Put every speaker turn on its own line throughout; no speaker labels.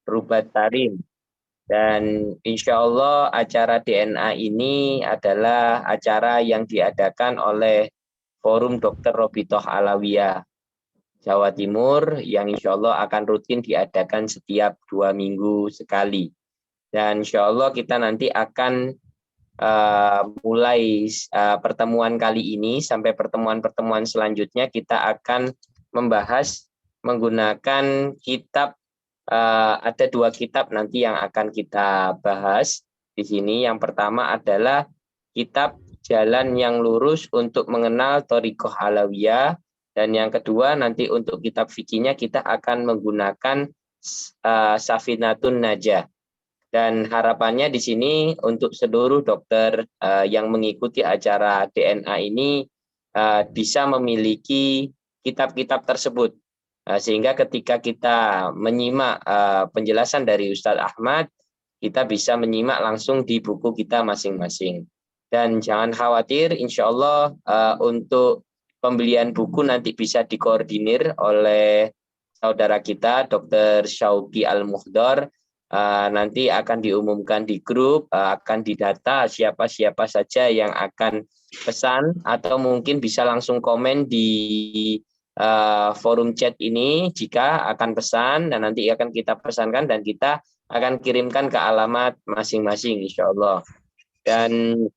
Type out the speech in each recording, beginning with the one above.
Rubatarin. Dan insya Allah acara DNA ini adalah acara yang diadakan oleh Forum Dr. Robitoh Alawiyah Jawa Timur yang insya Allah akan rutin diadakan setiap 2 minggu sekali. Dan insya Allah kita nanti akan mulai pertemuan kali ini sampai pertemuan-pertemuan selanjutnya kita akan membahas menggunakan kitab, ada 2 kitab nanti yang akan kita bahas di sini. Yang pertama adalah kitab Jalan yang Lurus untuk Mengenal Thariqah Alawiyah, dan yang kedua nanti untuk kitab fikihnya kita akan menggunakan Safinatun Najah. Dan harapannya di sini untuk seluruh dokter yang mengikuti acara DNA ini bisa memiliki kitab-kitab tersebut. Sehingga ketika kita menyimak penjelasan dari Ustadz Ahmad, kita bisa menyimak langsung di buku kita masing-masing. Dan jangan khawatir, insya Allah untuk pembelian buku nanti bisa dikoordinir oleh saudara kita, Dr. Syauqi Al-Muhdor. Nanti akan diumumkan di grup, akan didata siapa-siapa saja yang akan pesan, atau mungkin bisa langsung komen di forum chat ini jika akan pesan, dan nanti akan kita pesankan dan kita akan kirimkan ke alamat masing-masing insya Allah. Dan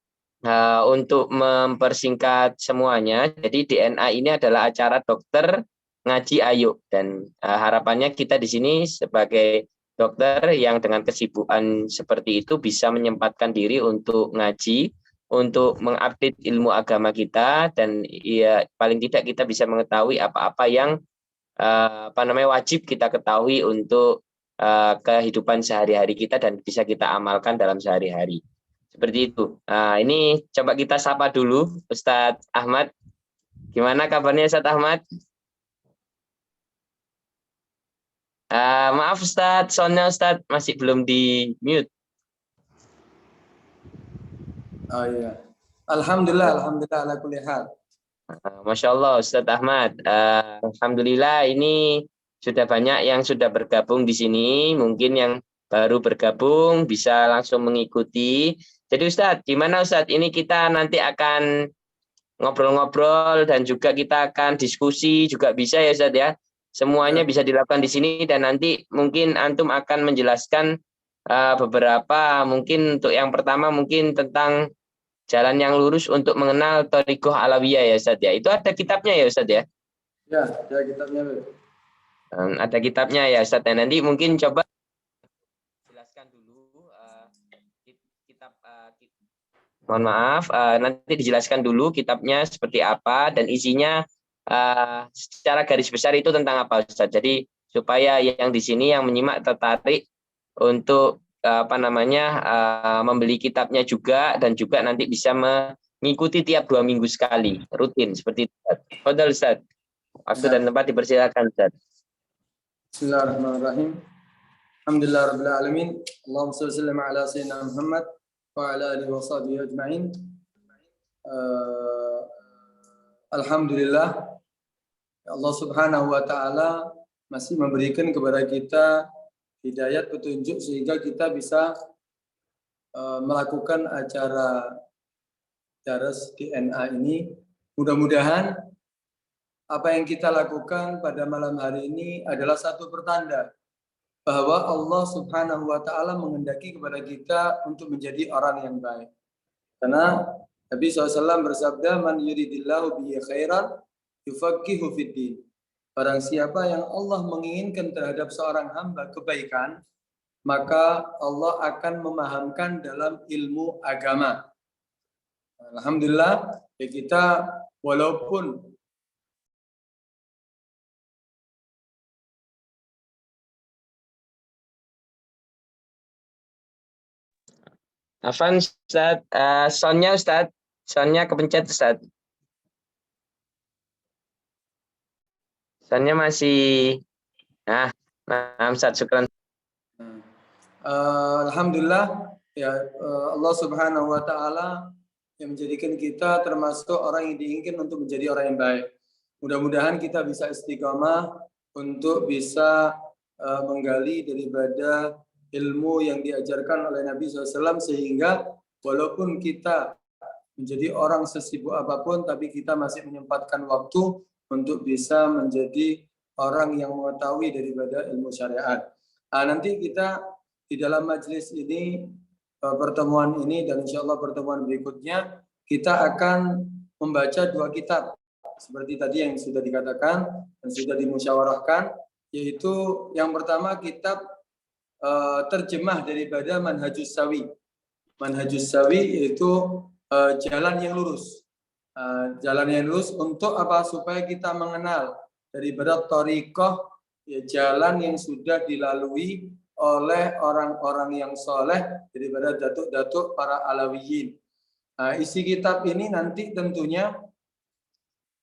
untuk mempersingkat semuanya, jadi DNA ini adalah acara dokter ngaji ayo, dan harapannya kita di sini sebagai dokter yang dengan kesibukan seperti itu bisa menyempatkan diri untuk ngaji, untuk mengupdate ilmu agama kita, dan ya paling tidak kita bisa mengetahui apa-apa yang wajib kita ketahui untuk kehidupan sehari-hari kita dan bisa kita amalkan dalam sehari-hari. Seperti itu. Ini coba kita sapa dulu Ustadz Ahmad. Gimana kabarnya Ustadz Ahmad? Maaf Ustadz, soalnya Ustadz masih belum di mute.
Oh iya. Alhamdulillah ala kulli hal.
Masya Allah Ustadz Ahmad. Alhamdulillah ini sudah banyak yang sudah bergabung di sini. Mungkin yang baru bergabung bisa langsung mengikuti. Jadi Ustadz, gimana Ustadz? Ini kita nanti akan ngobrol-ngobrol dan juga kita akan diskusi juga bisa ya Ustadz ya. Semuanya bisa dilakukan di sini, dan nanti mungkin antum akan menjelaskan beberapa, mungkin untuk yang pertama mungkin tentang jalan yang lurus untuk mengenal Thariqah Alawiyah ya Ustadz ya. Itu ada kitabnya ya Ustadz ya?
Ya, ada kitabnya.
Ada kitabnya ya Ustadz. Dan nanti mungkin coba jelaskan dulu kitab mohon maaf, nanti dijelaskan dulu kitabnya seperti apa dan isinya secara garis besar itu tentang apa Ustaz. Jadi supaya yang di sini yang menyimak tertarik untuk membeli kitabnya juga, dan juga nanti bisa mengikuti tiap 2 minggu sekali rutin seperti itu. Fadhal Ustaz. Waktu dan tempat dipersilakan Ustaz.
Bismillahirrahmanirrahim. Alhamdulillahirabbil alamin. Allahumma shalli wa sallim ala sayyidina Muhammad wa ala alihi wa sahbihi ajma'in. Alhamdulillah, Allah Subhanahu wa taala masih memberikan kepada kita hidayat petunjuk sehingga kita bisa melakukan acara daras DNA ini. Mudah-mudahan apa yang kita lakukan pada malam hari ini adalah satu pertanda bahwa Allah Subhanahu wa taala menghendaki kepada kita untuk menjadi orang yang baik. Karena Nabi SAW bersabda, "Man yuridillahu bihi khairan yufaqihu fiddin." Barang siapa yang Allah menginginkan terhadap seorang hamba kebaikan, maka Allah akan memahamkan dalam ilmu agama. Alhamdulillah, ya kita walaupun
Afan Ustaz, soundnya Ustaz, soundnya kepencet Ustaz. Soundnya masih, nah Ustaz, syukran.
Alhamdulillah, ya Allah Subhanahu wa taala yang menjadikan kita termasuk orang yang diinginkan untuk menjadi orang yang baik. Mudah-mudahan kita bisa istiqamah untuk bisa menggali daripada ilmu yang diajarkan oleh Nabi SAW, sehingga walaupun kita menjadi orang sesibuk apapun, tapi kita masih menyempatkan waktu untuk bisa menjadi orang yang mengetahui daripada ilmu syariat. Nanti kita di dalam majelis ini, pertemuan ini dan insya Allah pertemuan berikutnya, kita akan membaca 2 kitab seperti tadi yang sudah dikatakan dan sudah dimusyawarahkan, yaitu yang pertama kitab terjemah daripada Manhajus Sawi. Manhajus Sawi yaitu jalan yang lurus. Jalan yang lurus untuk apa? Supaya kita mengenal daripada thariqah, ya, jalan yang sudah dilalui oleh orang-orang yang soleh daripada datuk-datuk para alawiyin. Isi kitab ini nanti tentunya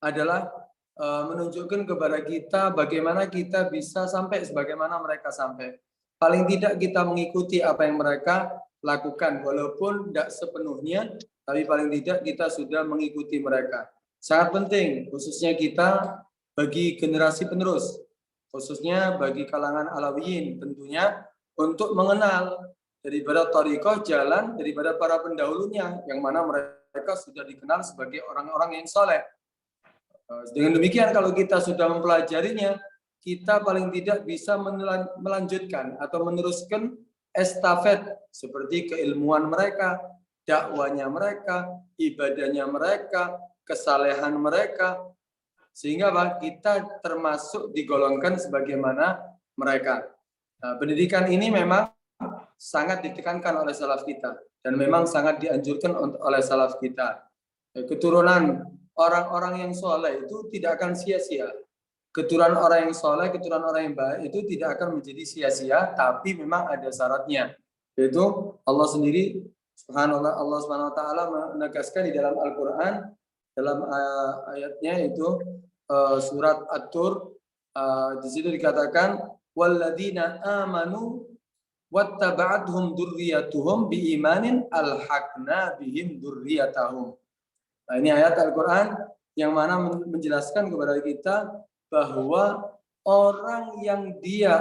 adalah menunjukkan kepada kita bagaimana kita bisa sampai sebagaimana mereka sampai. Paling tidak kita mengikuti apa yang mereka lakukan, walaupun tidak sepenuhnya, tapi paling tidak kita sudah mengikuti mereka. Sangat penting, khususnya kita bagi generasi penerus, khususnya bagi kalangan alawiyin tentunya, untuk mengenal daripada thariqah, jalan daripada para pendahulunya, yang mana mereka sudah dikenal sebagai orang-orang yang soleh. Dengan demikian kalau kita sudah mempelajarinya, kita paling tidak bisa melanjutkan atau meneruskan estafet seperti keilmuan mereka, dakwanya mereka, ibadahnya mereka, kesalehan mereka, sehingga kita termasuk digolongkan sebagaimana mereka. Pendidikan ini memang sangat ditekankan oleh salaf kita dan memang sangat dianjurkan oleh salaf kita. Keturunan orang-orang yang soleh itu tidak akan sia-sia. Keturunan orang yang soleh, keturunan orang yang baik itu tidak akan menjadi sia-sia, tapi memang ada syaratnya. Yaitu Allah sendiri, subhanallah, Allah Subhanahu wa taala menegaskan di dalam Al-Qur'an dalam ayatnya itu surat At-Tur, di situ dikatakan walladzina amanu wattaba'athum dzurriyyatuhum biimanin alhaqna bihim dzurriyyatahum. Nah, ini ayat Al-Qur'an yang mana menjelaskan kepada kita bahwa orang yang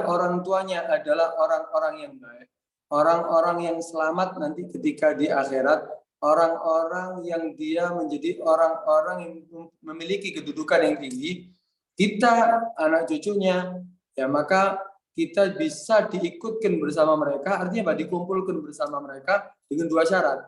orang tuanya adalah orang-orang yang baik, orang-orang yang selamat nanti ketika di akhirat, orang-orang yang dia menjadi orang-orang yang memiliki kedudukan yang tinggi, kita anak cucunya, ya maka kita bisa diikutkan bersama mereka, artinya apa? Dikumpulkan bersama mereka dengan 2 syarat.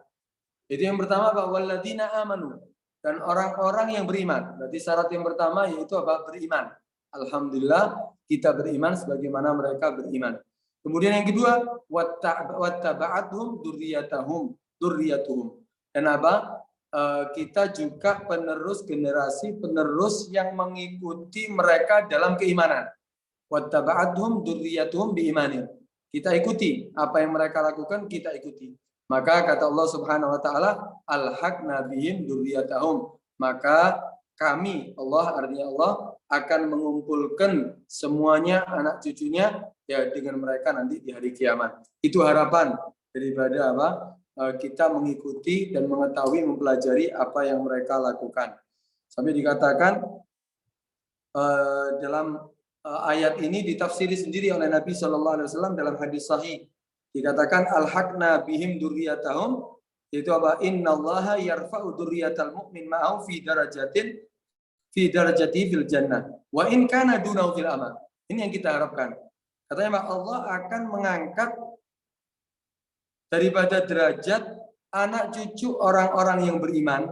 Jadi yang pertama bahwa walladzina amanu, dan orang-orang yang beriman. Berarti syarat yang pertama yaitu apa? Beriman. Alhamdulillah kita beriman sebagaimana mereka beriman. Kemudian yang kedua, wattaba'athum dzurriyyatuhum. Dan apa? Kita juga generasi penerus yang mengikuti mereka dalam keimanan. Wattaba'athum dzurriyyatuhum biimanin. Kita ikuti apa yang mereka lakukan, kita ikuti. Maka kata Allah Subhanahu wa taala, alhaqna bihim dzurriyyatahum. Maka kami, Allah artinya Allah, akan mengumpulkan semuanya anak cucunya ya dengan mereka nanti di hari kiamat. Itu harapan daripada apa? Kita mengikuti dan mengetahui, mempelajari apa yang mereka lakukan. Sampai dikatakan dalam ayat ini ditafsiri sendiri oleh Nabi SAW dalam hadis sahih. Dikatakan alhaqna bihim dzurriyyatahum, yaitu apa? Innallaha yarfa'u dzurriyyatal mu'min ma'ahu fi darajati fil jannah wa in kana dunahu fil amal. Ini yang kita harapkan. Katanya Allah akan mengangkat daripada derajat anak cucu orang-orang yang beriman.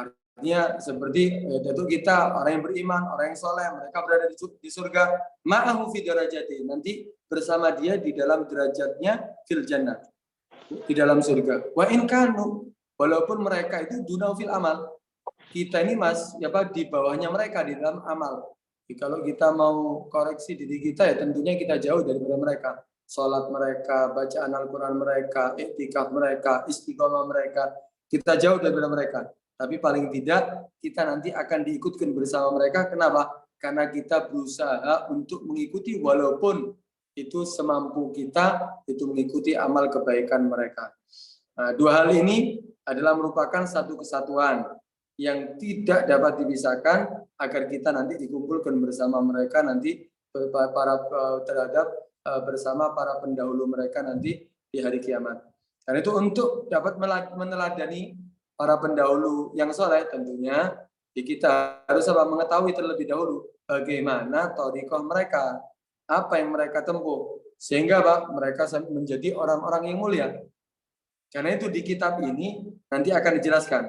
Artinya seperti datuk kita, orang yang beriman, orang yang soleh, mereka berada di surga, ma'ahu fi darajati, nanti bersama dia di dalam derajatnya fil jannah, di dalam surga. Wa in kanu, walaupun mereka itu dunau fil amal, kita ini di bawahnya mereka di dalam amal. Jadi kalau kita mau koreksi diri kita ya tentunya kita jauh daripada mereka. Salat mereka, bacaan Al-Quran mereka, iktikaf mereka, istiqomah mereka, kita jauh daripada mereka. Tapi paling tidak kita nanti akan diikutkan bersama mereka. Kenapa? Karena kita berusaha untuk mengikuti walaupun itu semampu kita, itu mengikuti amal kebaikan mereka. Nah, 2 hal ini adalah merupakan satu kesatuan yang tidak dapat dipisahkan agar kita nanti dikumpulkan bersama mereka nanti terhadap bersama para pendahulu mereka nanti di hari kiamat. Dan itu untuk dapat meneladani para pendahulu yang soleh, tentunya kita harus mengetahui terlebih dahulu bagaimana thariqah mereka, apa yang mereka tempuh, sehingga mereka menjadi orang-orang yang mulia. Karena itu di kitab ini nanti akan dijelaskan.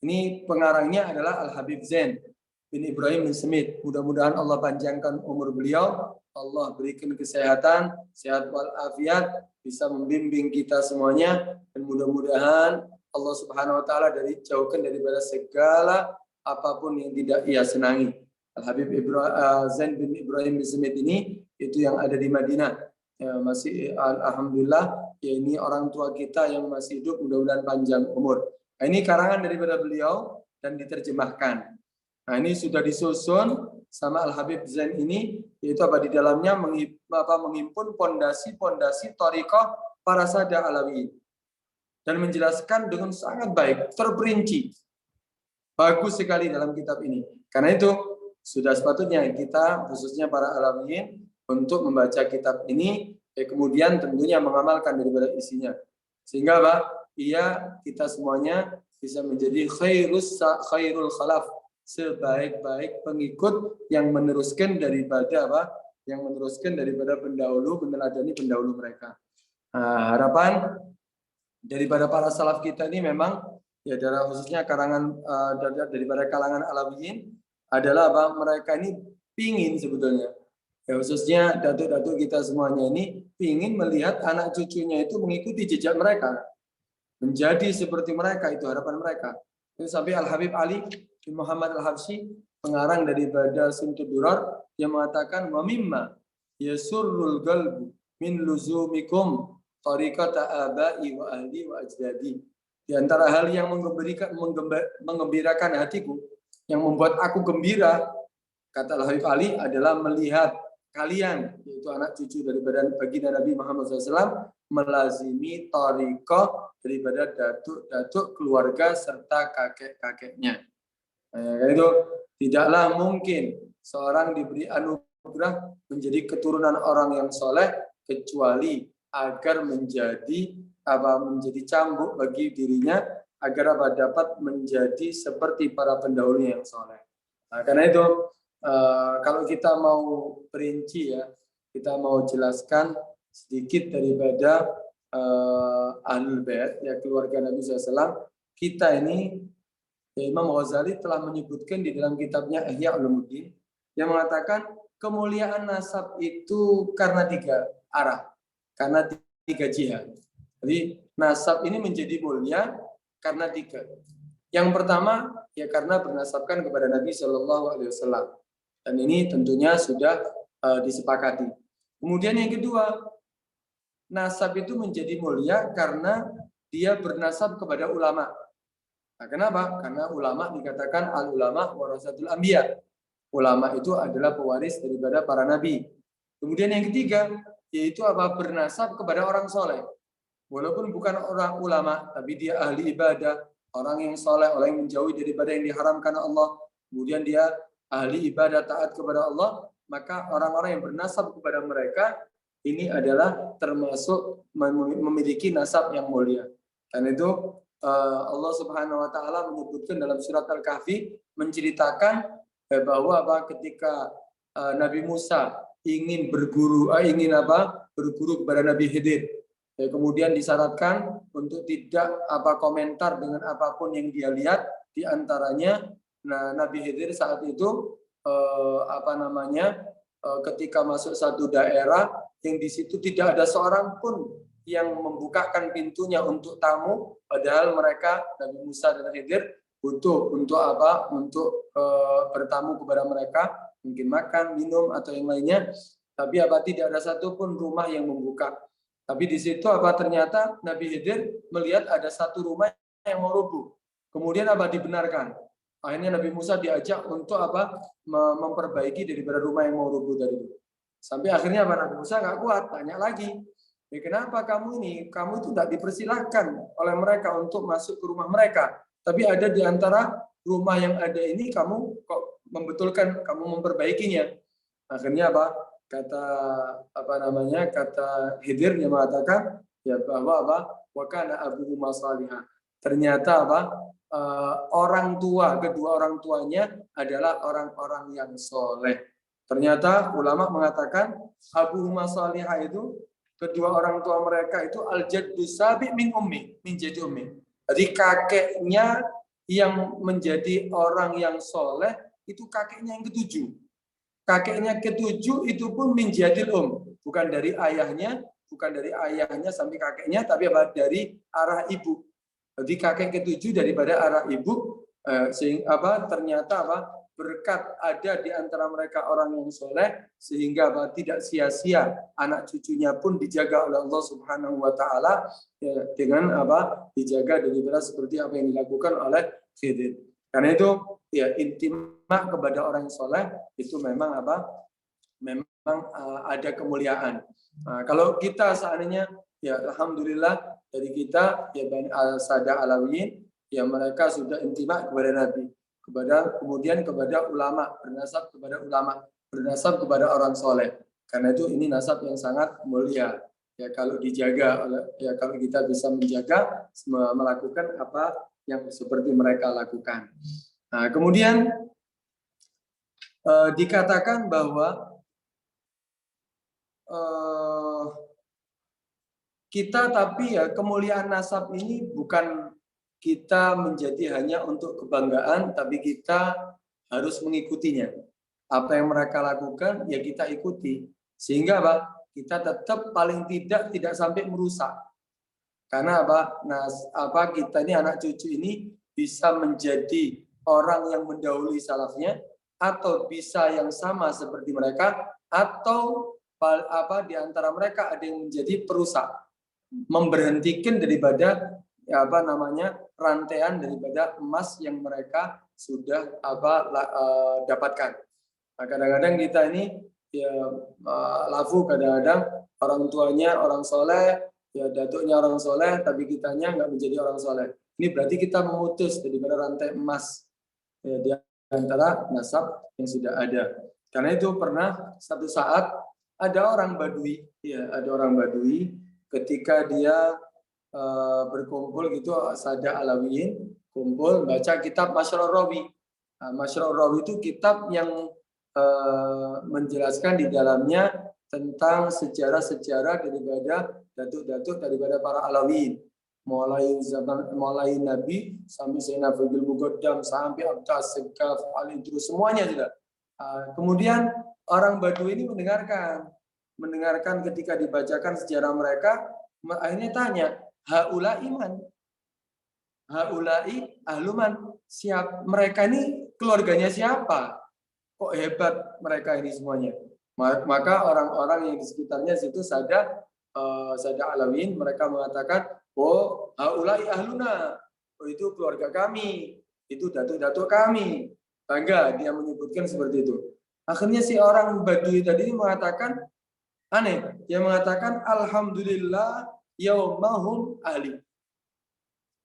Ini pengarangnya adalah Al-Habib Zain bin Ibrahim bin Smith. Mudah-mudahan Allah panjangkan umur beliau, Allah berikan kesehatan, sehat walafiat, bisa membimbing kita semuanya, dan mudah-mudahan Allah Subhanahu wa taala jauhkan daripada segala apapun yang tidak ia senangi. Al-Habib Zain bin Ibrahim bin Smith ini itu yang ada di Madinah. Ya, masih alhamdulillah, ya ini orang tua kita yang masih hidup, mudah-mudahan panjang umur. Nah, ini karangan daripada beliau dan diterjemahkan. Nah, ini sudah disusun sama Al-Habib Zain ini, yaitu di dalamnya menghimpun pondasi-pondasi thariqah para sada alawiyin dan menjelaskan dengan sangat baik, terperinci. Bagus sekali dalam kitab ini. Karena itu sudah sepatutnya kita, khususnya para alawiyin, untuk membaca kitab ini, kemudian tentunya mengamalkan daripada isinya. Sehingga kita semuanya bisa menjadi khairul khalaf, sebaik-baik pengikut yang meneruskan daripada pendahulu, meneladani pendahulu mereka. Nah, harapan daripada para salaf kita ini memang ya khususnya daripada kalangan alawiyin adalah mereka ini pingin sebetulnya, ya khususnya datuk-datuk kita semuanya ini pingin melihat anak cucunya itu mengikuti jejak mereka, menjadi seperti mereka, itu harapan mereka. Itu sampai Al-Habib Ali bin Muhammad Al-Habsyi, pengarang daripada Simtud Durar, yang mengatakan wa mimma yasurrul qalbu min luzumikum tariqata abai wa ahli wa ajdadi. Di antara hal yang mengembirakan hatiku, yang membuat aku gembira, kata Al-Habib Ali, adalah melihat kalian, yaitu anak cucu daripada baginda Nabi Muhammad SAW, melazimi thariqah daripada datuk-datuk keluarga serta kakek-kakeknya. Itu tidaklah mungkin seorang diberi anugerah menjadi keturunan orang yang soleh kecuali agar menjadi cambuk bagi dirinya, agar dapat menjadi seperti para pendahulu yang soleh. Nah, karena itu kalau kita mau perinci, ya, kita mau jelaskan sedikit daripada Ahlul Bait, ya keluarga Nabi SAW. Kita ini, ya, Imam Ghazali telah menyebutkan di dalam kitabnya Ihya Ulumuddin yang mengatakan kemuliaan nasab itu karena 3 arah, karena 3 jihad. Jadi nasab ini menjadi mulia karena 3. Yang pertama, ya karena bernasabkan kepada Nabi Shallallahu Alaihi Wasallam, dan ini tentunya sudah disepakati. Kemudian yang kedua, nasab itu menjadi mulia karena dia bernasab kepada ulama. Nah, kenapa? Karena ulama dikatakan al-ulama warasatul anbiya. Ulama itu adalah pewaris daripada para nabi. Kemudian yang ketiga, yaitu bernasab kepada orang soleh. Walaupun bukan orang ulama, tapi dia ahli ibadah, orang yang soleh, orang yang menjauhi daripada yang diharamkan Allah. Kemudian dia ahli ibadah, taat kepada Allah, maka orang-orang yang bernasab kepada mereka ini adalah termasuk memiliki nasab yang mulia. Dan itu Allah Subhanahu wa taala menyebutkan dalam surat Al-Kahfi, menceritakan bahwa ketika Nabi Musa ingin berguru kepada Nabi Khidir, kemudian disyaratkan untuk tidak komentar dengan apapun yang dia lihat, di antaranya Nabi Khidir saat itu ketika masuk satu daerah yang di situ tidak ada seorang pun yang membukakan pintunya untuk tamu, padahal mereka Nabi Musa dan Khidir butuh untuk bertamu kepada mereka, mungkin makan, minum atau yang lainnya, tapi tidak ada satupun rumah yang membuka. Tapi di situ ternyata Nabi Khidir melihat ada satu rumah yang mau rubuh. Kemudian dibenarkan. Akhirnya Nabi Musa diajak untuk memperbaiki daripada rumah yang mau rubuh tadi. Sampai akhirnya Nabi Musa nggak kuat, tanya lagi, kenapa kamu itu tidak dipersilahkan oleh mereka untuk masuk ke rumah mereka, tapi ada di antara rumah yang ada ini kamu kok membetulkan, kamu memperbaikinya. Akhirnya kata Khidir yang mengatakan ya bahwa wa kana abuhuma salihah. Ternyata orang tua, kedua orang tuanya adalah orang-orang yang soleh. Ternyata ulama mengatakan abuhuma salihah itu kedua orang tua mereka itu al-jaddu sabi min ummi, min jadi ummi. Jadi kakeknya yang menjadi orang yang soleh itu kakeknya yang ketujuh. Kakeknya ketujuh itu pun menjadi bukan dari ayahnya sampai kakeknya, tapi dari arah ibu. Jadi kakek ketujuh daripada arah ibu, sehingga ternyata berkat ada di antara mereka orang yang soleh, sehingga tidak sia-sia anak cucunya pun dijaga oleh Allah Subhanahu Wa Taala dengan dijaga daripada seperti apa yang dilakukan oleh Khidir. Karena itu ya intimah kepada orang yang soleh itu memang memang ada kemuliaan. Nah, kalau kita seandainya ya alhamdulillah dari kita ya Bani Sada Alawiyin ya mereka sudah intimah kepada Nabi, kemudian kepada ulama, bernasab kepada orang soleh. Karena itu ini nasab yang sangat mulia. Ya kalau dijaga, ya kalau kita bisa menjaga, melakukan apa yang seperti mereka lakukan. Nah, kemudian dikatakan bahwa kita tapi ya kemuliaan nasab ini bukan kita menjadi hanya untuk kebanggaan, tapi kita harus mengikutinya. Apa yang mereka lakukan ya kita ikuti, sehingga kita tetap paling tidak sampai merusak. Karena kita ini anak cucu ini bisa menjadi orang yang mendahului salafnya, atau bisa yang sama seperti mereka, atau di antara mereka ada yang menjadi perusak, memberhentikan daripada rantaian daripada emas yang mereka sudah dapatkan. Nah, kadang-kadang kita ini ya lafu, kadang-kadang orang tuanya orang soleh, ya datuknya orang soleh, tapi kitanya nggak menjadi orang soleh. Ini berarti kita memutus daripada rantai emas ya, di antara nasab yang sudah ada. Karena itu pernah satu saat ada orang Badui ketika dia berkumpul gitu, Sada Alawiyin kumpul baca kitab Masyrur Rawi. Nah, Masyrur Rawi itu kitab yang menjelaskan di dalamnya tentang sejarah-sejarah daripada datuk-datuk daripada para Alawiyin, mulai Nabi sampai Sayyidina Fadil Muqaddam sampai Abbas Segaf Ali terus semuanya sudah. Kemudian orang Badui ini mendengarkan ketika dibacakan sejarah mereka, akhirnya tanya, haulai iman, haulai ahluman, mereka ini keluarganya siapa? Kok hebat mereka ini semuanya? Maka orang-orang yang di sekitarnya situ Sada Alawiyin mereka mengatakan, oh haulai ahluna, oh itu keluarga kami, itu datuk-datuk kami. Bangga dia menyebutkan seperti itu. Akhirnya si orang Badui tadi mengatakan aneh, dia mengatakan alhamdulillah yaumahum ahli.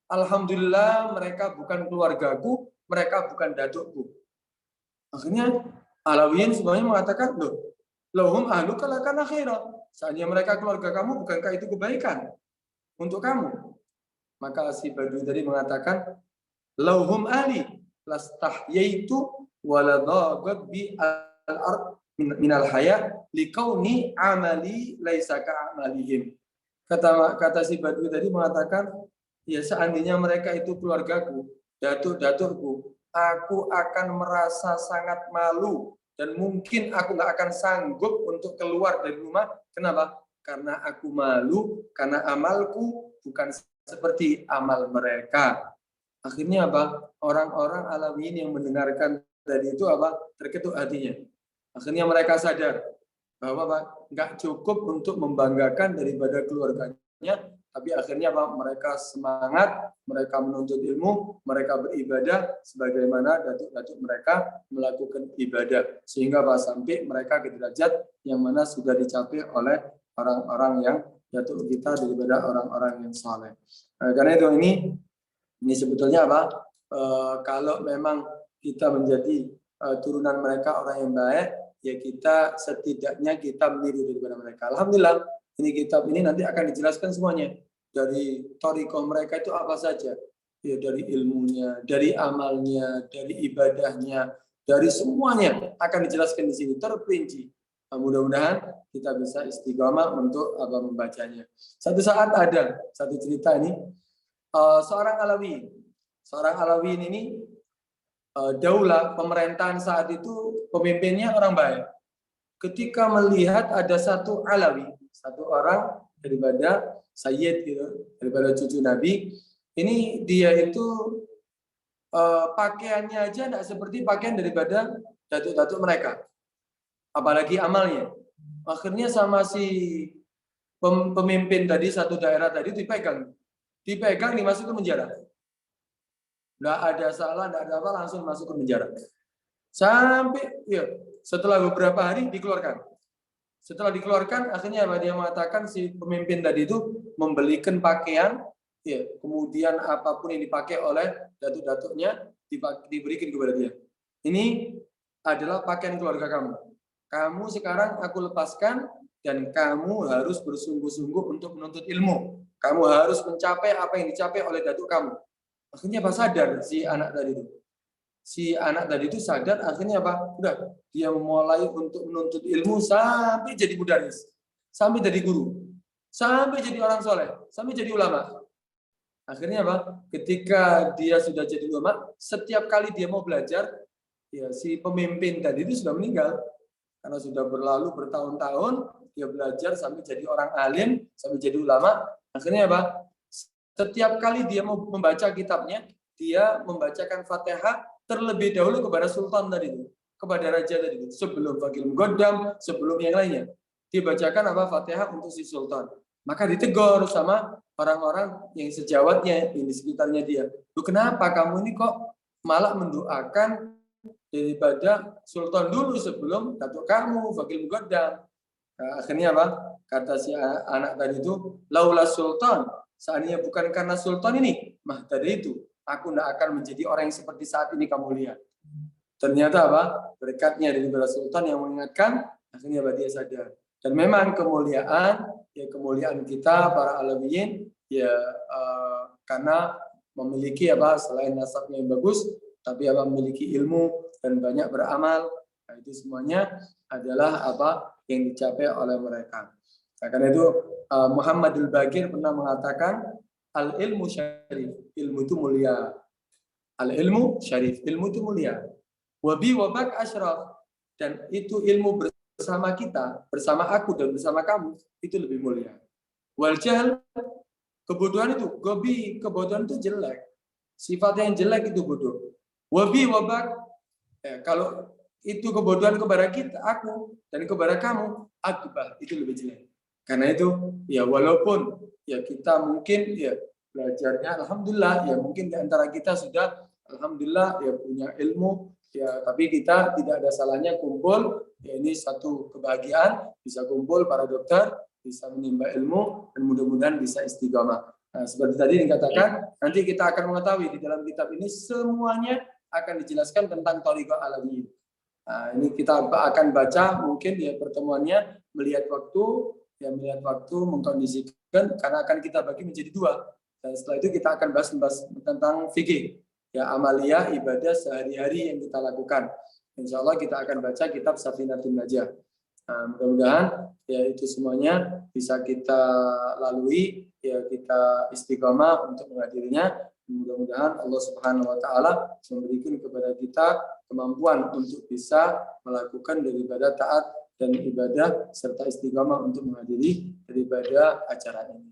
Alhamdulillah mereka bukan keluargaku, mereka bukan datukku. Akhirnya Alawiyin semuanya mengatakan, loh, lahum ahluka lakana khaira. Seandainya mereka keluarga kamu, bukankah itu kebaikan untuk kamu? Maka si Badui tadi mengatakan, lahum ahli lastahyaitu waladhagat bi al-ard minal haya likauni amali laisa ka'amalihim. Kata si Badui tadi mengatakan, ya seandainya mereka itu keluargaku, datuk-datukku, aku akan merasa sangat malu dan mungkin aku nggak akan sanggup untuk keluar dari rumah. Kenapa? Karena aku malu, karena amalku bukan seperti amal mereka. Akhirnya orang-orang Alawiyin yang mendengarkan tadi itu terketuk hatinya. Akhirnya mereka sadar bahwa nggak cukup untuk membanggakan daripada keluarganya, tapi akhirnya mereka semangat, mereka menuntut ilmu, mereka beribadah sebagaimana datuk-datuk mereka melakukan ibadah, sehingga sampai mereka ke derajat yang mana sudah dicapai oleh orang-orang yang datuk kita daripada orang-orang yang saleh. Karena itu ini sebetulnya kalau memang kita menjadi turunan mereka orang yang baik, ya kita setidaknya kita meniru daripada mereka. Alhamdulillah, ini kitab ini nanti akan dijelaskan semuanya. Dari thariqah mereka itu apa saja. Ya, dari ilmunya, dari amalnya, dari ibadahnya, dari semuanya akan dijelaskan di sini terperinci. Nah, mudah-mudahan kita bisa istiqomah untuk membacanya. Satu saat ada satu cerita ini, seorang Alawiyin ini daulah pemerintahan saat itu pemimpinnya orang baik. Ketika melihat ada satu Alawi, satu orang daripada Sayyid gitu, daripada cucu Nabi, ini dia itu pakaiannya aja tidak seperti pakaian daripada datuk-datuk mereka, apalagi amalnya. Akhirnya sama si pemimpin tadi satu daerah tadi dipegang dimasuk ke penjara. Nggak ada salah, nggak ada apa, langsung masuk ke penjara. Sampai ya setelah beberapa hari dikeluarkan. Setelah dikeluarkan, akhirnya dia mengatakan si pemimpin tadi itu membelikan pakaian, ya, kemudian apapun yang dipakai oleh datuk-datuknya diberikan kepada dia. Ini adalah pakaian keluarga kamu. Kamu sekarang aku lepaskan dan kamu harus bersungguh-sungguh untuk menuntut ilmu. Kamu harus mencapai apa yang dicapai oleh datuk kamu. Akhirnya apa sadar si anak tadi itu. Si anak tadi itu sadar, akhirnya apa? Udah, dia mulai untuk menuntut ilmu sampai jadi mudaris, sampai jadi guru, sampai jadi orang soleh, sampai jadi ulama. Akhirnya apa? Ketika dia sudah jadi ulama, setiap kali dia mau belajar, ya si pemimpin tadi itu sudah meninggal. Karena sudah berlalu bertahun-tahun, dia belajar sampai jadi orang alim, sampai jadi ulama. Akhirnya apa? Setiap kali dia mau membaca kitabnya, dia membacakan Fatihah terlebih dahulu kepada sultan tadi itu, kepada raja tadi itu, sebelum Fakil Muqaddam, sebelum yang lainnya. Dibacakan apa? Fatihah untuk si sultan. Maka ditegur sama orang-orang yang sejawatnya, yang di sekitarnya dia. Lu kenapa kamu ini kok malah mendoakan daripada sultan dulu sebelum datuk kamu, Fakil Muqaddam? Nah, akhirnya apa? Kata si anak tadi itu, laula sultan, seandainya bukan karena sultan ini, mah tadi itu, aku tidak akan menjadi orang yang seperti saat ini kamu lihat. Ternyata apa? Berkatnya dari sultan yang mengingatkan, akhirnya dia sadar. Dan memang kemuliaan kita para Alawiyin, ya karena memiliki apa? Selain nasabnya yang bagus, tapi apa? Memiliki ilmu dan banyak beramal. Nah, itu semuanya adalah apa yang dicapai oleh mereka. Nah, karena itu Muhammad al-Baqir pernah mengatakan, al-ilmu syarif, ilmu itu mulia. Al-ilmu syarif, ilmu itu mulia. Wabi wabak asyraf, dan itu ilmu bersama kita, bersama aku dan bersama kamu, itu lebih mulia. Wal jahl, kebodohan itu, gobi, kebodohan itu jelek. Sifatnya yang jelek itu bodoh. Wabi wabak, kalau itu kebodohan kepada kita, aku dan kepada kamu, akbar, itu lebih jelek. Karena itu, ya walaupun ya kita mungkin ya belajarnya, alhamdulillah, ya mungkin di antara kita sudah, alhamdulillah, ya punya ilmu, ya tapi kita tidak ada salahnya kumpul, ya ini satu kebahagiaan, bisa kumpul para dokter, bisa menimba ilmu, dan mudah-mudahan bisa istiqamah. Nah, seperti tadi dikatakan, nanti kita akan mengetahui di dalam kitab ini semuanya akan dijelaskan tentang thariqah Alawiyin. Nah, ini kita akan baca mungkin ya pertemuannya melihat waktu mengkondisikan, karena akan kita bagi menjadi dua. Dan setelah itu kita akan bahas tentang fikih, ya amaliyah ibadah sehari-hari yang kita lakukan. Insya Allah kita akan baca kitab Safinatun Najah. Nah, mudah-mudahan ya itu semuanya bisa kita lalui, ya kita istiqomah untuk menghadirinya. Mudah-mudahan Allah Subhanahu wa taala memberikan kepada kita kemampuan untuk bisa melakukan daripada taat dan ibadah serta istiqomah untuk menghadiri daripada acara ini.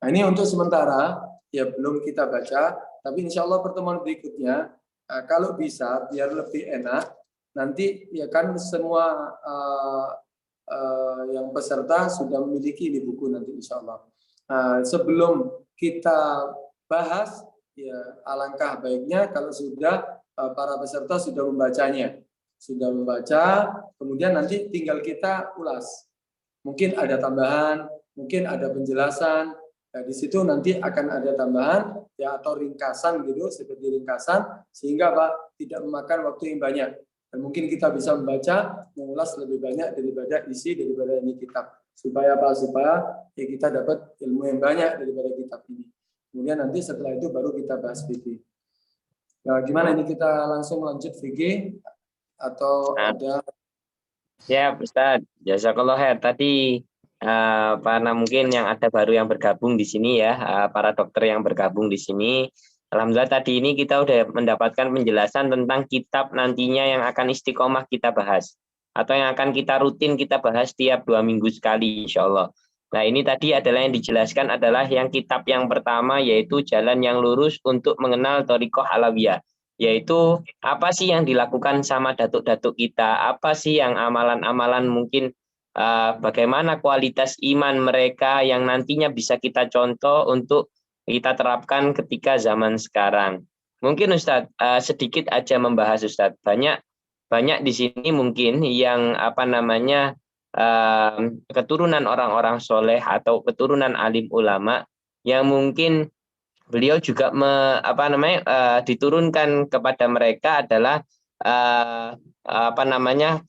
Nah, ini untuk sementara ya belum kita baca, tapi insya Allah pertemuan berikutnya kalau bisa biar lebih enak, nanti ya kan semua yang peserta sudah memiliki di buku nanti insya Allah. Sebelum kita bahas, ya alangkah baiknya kalau sudah para peserta sudah membacanya, sudah membaca, kemudian nanti tinggal kita ulas. Mungkin ada tambahan, mungkin ada penjelasan. Nah, di situ nanti akan ada tambahan ya atau ringkasan gitu, seperti ringkasan, sehingga Pak tidak memakan waktu yang banyak. Dan mungkin kita bisa membaca, mengulas lebih banyak daripada ini kitab. Supaya apa? Supaya ya kita dapat ilmu yang banyak daripada kitab ini. Kemudian nanti setelah itu baru kita bahas fikih. Nah, gimana ini kita langsung lanjut fikih atau ada?
Ya, Ustaz. Jazakallah khair. Tadi karena mungkin yang ada baru yang bergabung di sini ya, para dokter yang bergabung di sini. Alhamdulillah tadi ini kita udah mendapatkan penjelasan tentang kitab nantinya yang akan istiqomah kita bahas. Atau yang akan kita rutin kita bahas tiap 2 minggu sekali insya Allah. Nah ini tadi adalah yang dijelaskan adalah yang kitab yang pertama yaitu Jalan yang Lurus untuk Mengenal Thariqah Alawiyah. Yaitu apa sih yang dilakukan sama datuk-datuk kita, apa sih yang amalan-amalan mungkin bagaimana kualitas iman mereka yang nantinya bisa kita contoh untuk kita terapkan ketika zaman sekarang. Mungkin Ustadz sedikit aja membahas Ustadz, banyak di sini mungkin yang keturunan orang-orang soleh atau keturunan alim ulama yang mungkin beliau juga diturunkan kepada mereka adalah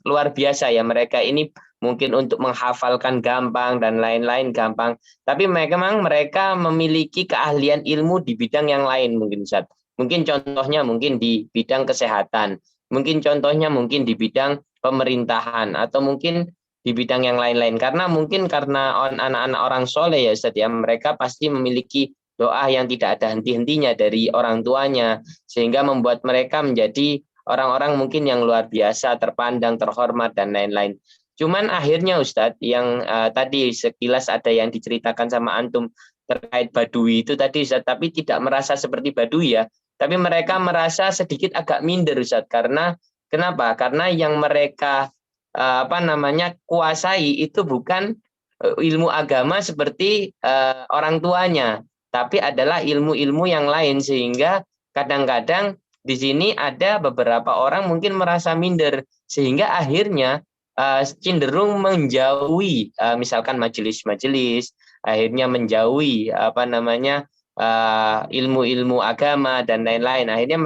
luar biasa ya, mereka ini mungkin untuk menghafalkan gampang dan lain-lain gampang, tapi memang mereka memiliki keahlian ilmu di bidang yang lain mungkin Ustaz. Mungkin contohnya mungkin di bidang kesehatan, mungkin contohnya mungkin di bidang pemerintahan atau mungkin di bidang yang lain-lain, karena anak-anak orang soleh ya Ustaz ya, mereka pasti memiliki doa yang tidak ada henti-hentinya dari orang tuanya, sehingga membuat mereka menjadi orang-orang mungkin yang luar biasa, terpandang, terhormat, dan lain-lain. Cuman akhirnya Ustadz, yang tadi sekilas ada yang diceritakan sama Antum terkait Badui itu tadi Ustadz, tapi tidak merasa seperti Badui ya, tapi mereka merasa sedikit agak minder Ustadz, karena kenapa? Karena yang mereka kuasai itu bukan ilmu agama seperti orang tuanya, tapi adalah ilmu-ilmu yang lain, sehingga kadang-kadang di sini ada beberapa orang mungkin merasa minder, sehingga akhirnya cenderung menjauhi misalkan majelis-majelis, akhirnya menjauhi ilmu-ilmu agama dan lain-lain. Akhirnya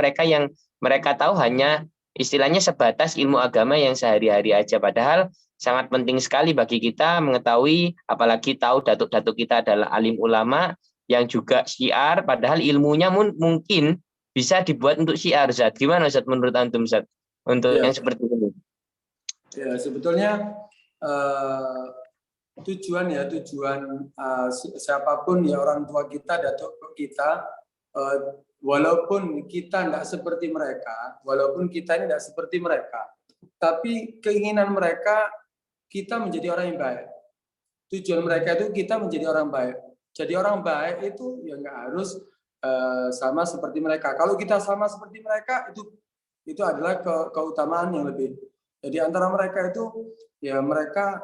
mereka tahu hanya istilahnya sebatas ilmu agama yang sehari-hari aja, padahal sangat penting sekali bagi kita mengetahui, apalagi tahu datuk-datuk kita adalah alim ulama yang juga syiar, padahal ilmunya mungkin bisa dibuat untuk syiar. Zat, gimana Zat menurut Antum Zat untuk yang seperti ini?
Ya, sebetulnya tujuan siapapun ya, orang tua kita, datuk kita, walaupun kita tidak seperti mereka, walaupun kita ini tidak seperti mereka, tapi keinginan mereka kita menjadi orang yang baik. Tujuan mereka itu kita menjadi orang baik. Jadi orang baik itu ya nggak harus sama seperti mereka. Kalau kita sama seperti mereka, itu adalah keutamaan yang lebih. Jadi antara mereka itu ya mereka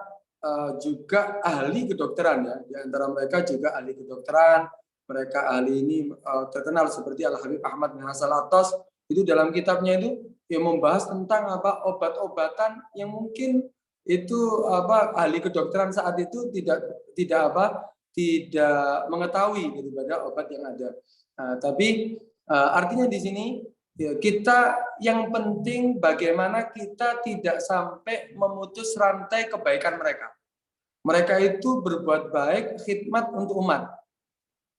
juga ahli kedokteran ya. Di antara mereka juga ahli kedokteran. Mereka ahli ini terkenal seperti Al-Habib Ahmad bin Hasan Al-Attas, itu dalam kitabnya itu yang membahas tentang obat-obatan yang mungkin itu ahli kedokteran saat itu tidak mengetahui daripada obat yang ada. Tapi artinya di sini ya, kita yang penting bagaimana kita tidak sampai memutus rantai kebaikan mereka. Mereka itu berbuat baik, khidmat untuk umat.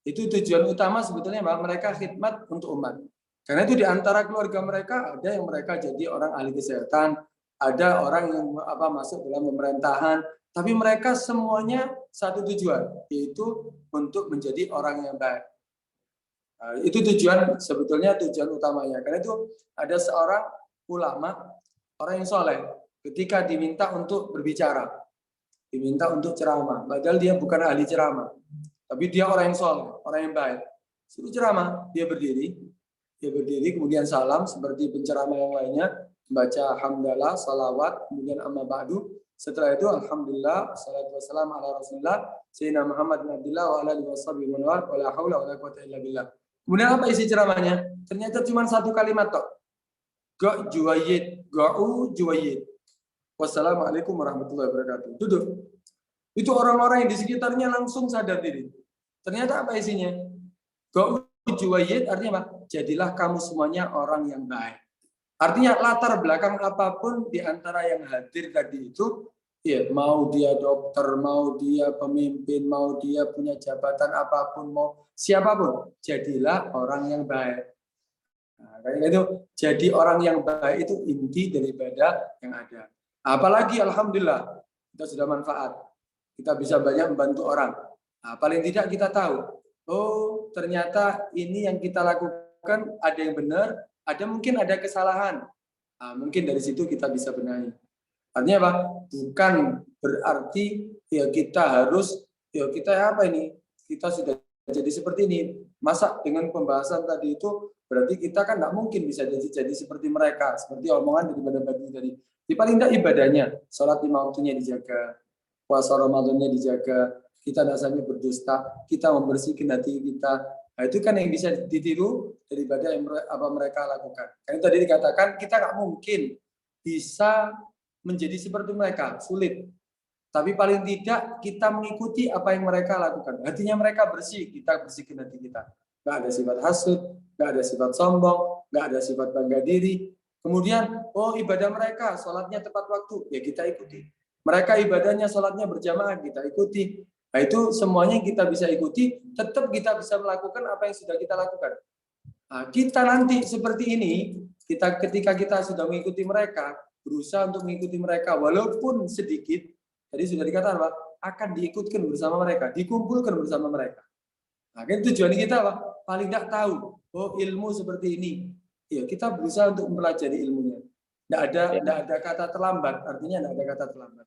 Itu tujuan utama sebetulnya, mereka khidmat untuk umat. Karena itu di antara keluarga mereka ada yang mereka jadi orang ahli kesehatan, ada orang yang masuk dalam pemerintahan, tapi mereka semuanya satu tujuan, yaitu untuk menjadi orang yang baik. Itu sebetulnya tujuan utamanya. Karena itu ada seorang ulama, orang yang soleh, ketika diminta untuk berbicara, diminta untuk ceramah, padahal dia bukan ahli ceramah, tapi dia orang yang soleh, orang yang baik. Suruh ceramah, dia berdiri, kemudian salam seperti penceramah yang lainnya, baca hamdalah, salawat, kemudian amma ba'du. Setelah itu alhamdulillah, salatu wassalam ala rasulillah, sayyidina Muhammad bin Abdullah wa ala alihi washabihi wa la haula wa la quwwata illa billah. Kemudian apa isi ceramahnya? Ternyata cuma satu kalimat tok. Ga'u juwayyid. Wassalamualaikum warahmatullahi wabarakatuh. Duduk. Itu orang-orang yang di sekitarnya langsung sadar diri. Ternyata apa isinya? Ga'u juwayyid artinya apa? Jadilah kamu semuanya orang yang baik. Artinya latar belakang apapun di antara yang hadir tadi itu, ya mau dia dokter, mau dia pemimpin, mau dia punya jabatan apapun, mau siapapun, jadilah orang yang baik. Nah, kayak gitu, jadi orang yang baik itu inti daripada yang ada. Apalagi alhamdulillah kita sudah manfaat, kita bisa banyak membantu orang. Nah, paling tidak kita tahu, oh ternyata ini yang kita lakukan ada yang benar, ada mungkin ada kesalahan. Nah, mungkin dari situ kita bisa benahi. Artinya apa? Bukan berarti ya kita harus ya kita apa ini? Kita sudah jadi seperti ini. Masa dengan pembahasan tadi itu berarti kita kan nggak mungkin bisa jadi seperti mereka, seperti omongan daripada bagi tadi. Di paling tidak ibadahnya, sholat lima waktunya dijaga, puasa Ramadannya dijaga, kita tidak sampai berdusta, kita membersihkan hati kita. Nah, itu kan yang bisa ditiru daripada yang apa mereka lakukan. Karena tadi dikatakan kita nggak mungkin bisa menjadi seperti mereka, sulit. Tapi paling tidak kita mengikuti apa yang mereka lakukan. Hatinya mereka bersih, kita bersihkan hati kita. Nggak ada sifat hasud, nggak ada sifat sombong, nggak ada sifat bangga diri. Kemudian, oh ibadah mereka, sholatnya tepat waktu, ya kita ikuti. Mereka ibadahnya, sholatnya berjamaah, kita ikuti. Nah itu semuanya kita bisa ikuti, tetap kita bisa melakukan apa yang sudah kita lakukan. Nah, kita nanti seperti ini, ketika kita sudah mengikuti mereka, berusaha untuk mengikuti mereka, walaupun sedikit, tadi sudah dikatakan Pak, akan diikutkan bersama mereka, dikumpulkan bersama mereka. Nah, kan tujuan kita Pak, paling tidak tahu, oh ilmu seperti ini. Ya, kita berusaha untuk mempelajari ilmunya. Tidak ada kata terlambat, artinya tidak ada kata terlambat.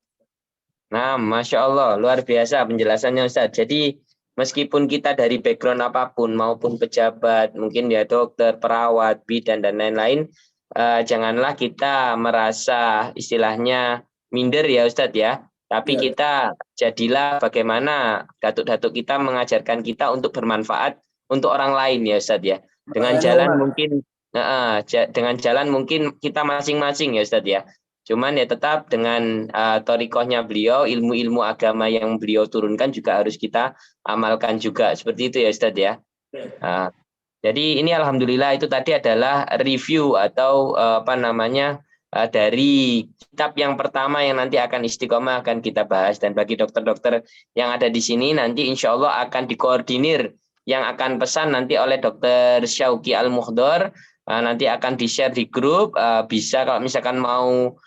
Nah, Masya Allah, luar biasa penjelasannya Ustaz. Jadi, meskipun kita dari background apapun, maupun pejabat, mungkin ya dokter, perawat, bidan, dan lain-lain, janganlah kita merasa istilahnya minder ya Ustaz ya. Tapi
Ya.
kita jadilah bagaimana datuk-datuk kita mengajarkan kita untuk bermanfaat untuk orang lain ya Ustaz ya. Dengan jalan mungkin, dengan jalan mungkin kita masing-masing ya Ustaz ya. Cuman ya tetap dengan thoriqohnya beliau, ilmu-ilmu agama yang beliau turunkan juga harus kita amalkan juga. Seperti itu ya Ustadz ya. Jadi ini alhamdulillah itu tadi adalah review atau dari kitab yang pertama yang nanti akan istiqomah akan kita bahas. Dan bagi dokter-dokter yang ada di sini nanti insya Allah akan dikoordinir yang akan pesan nanti oleh Dr. Syauqi Al-Mukhdar. Nanti akan di-share di grup. Bisa kalau misalkan mau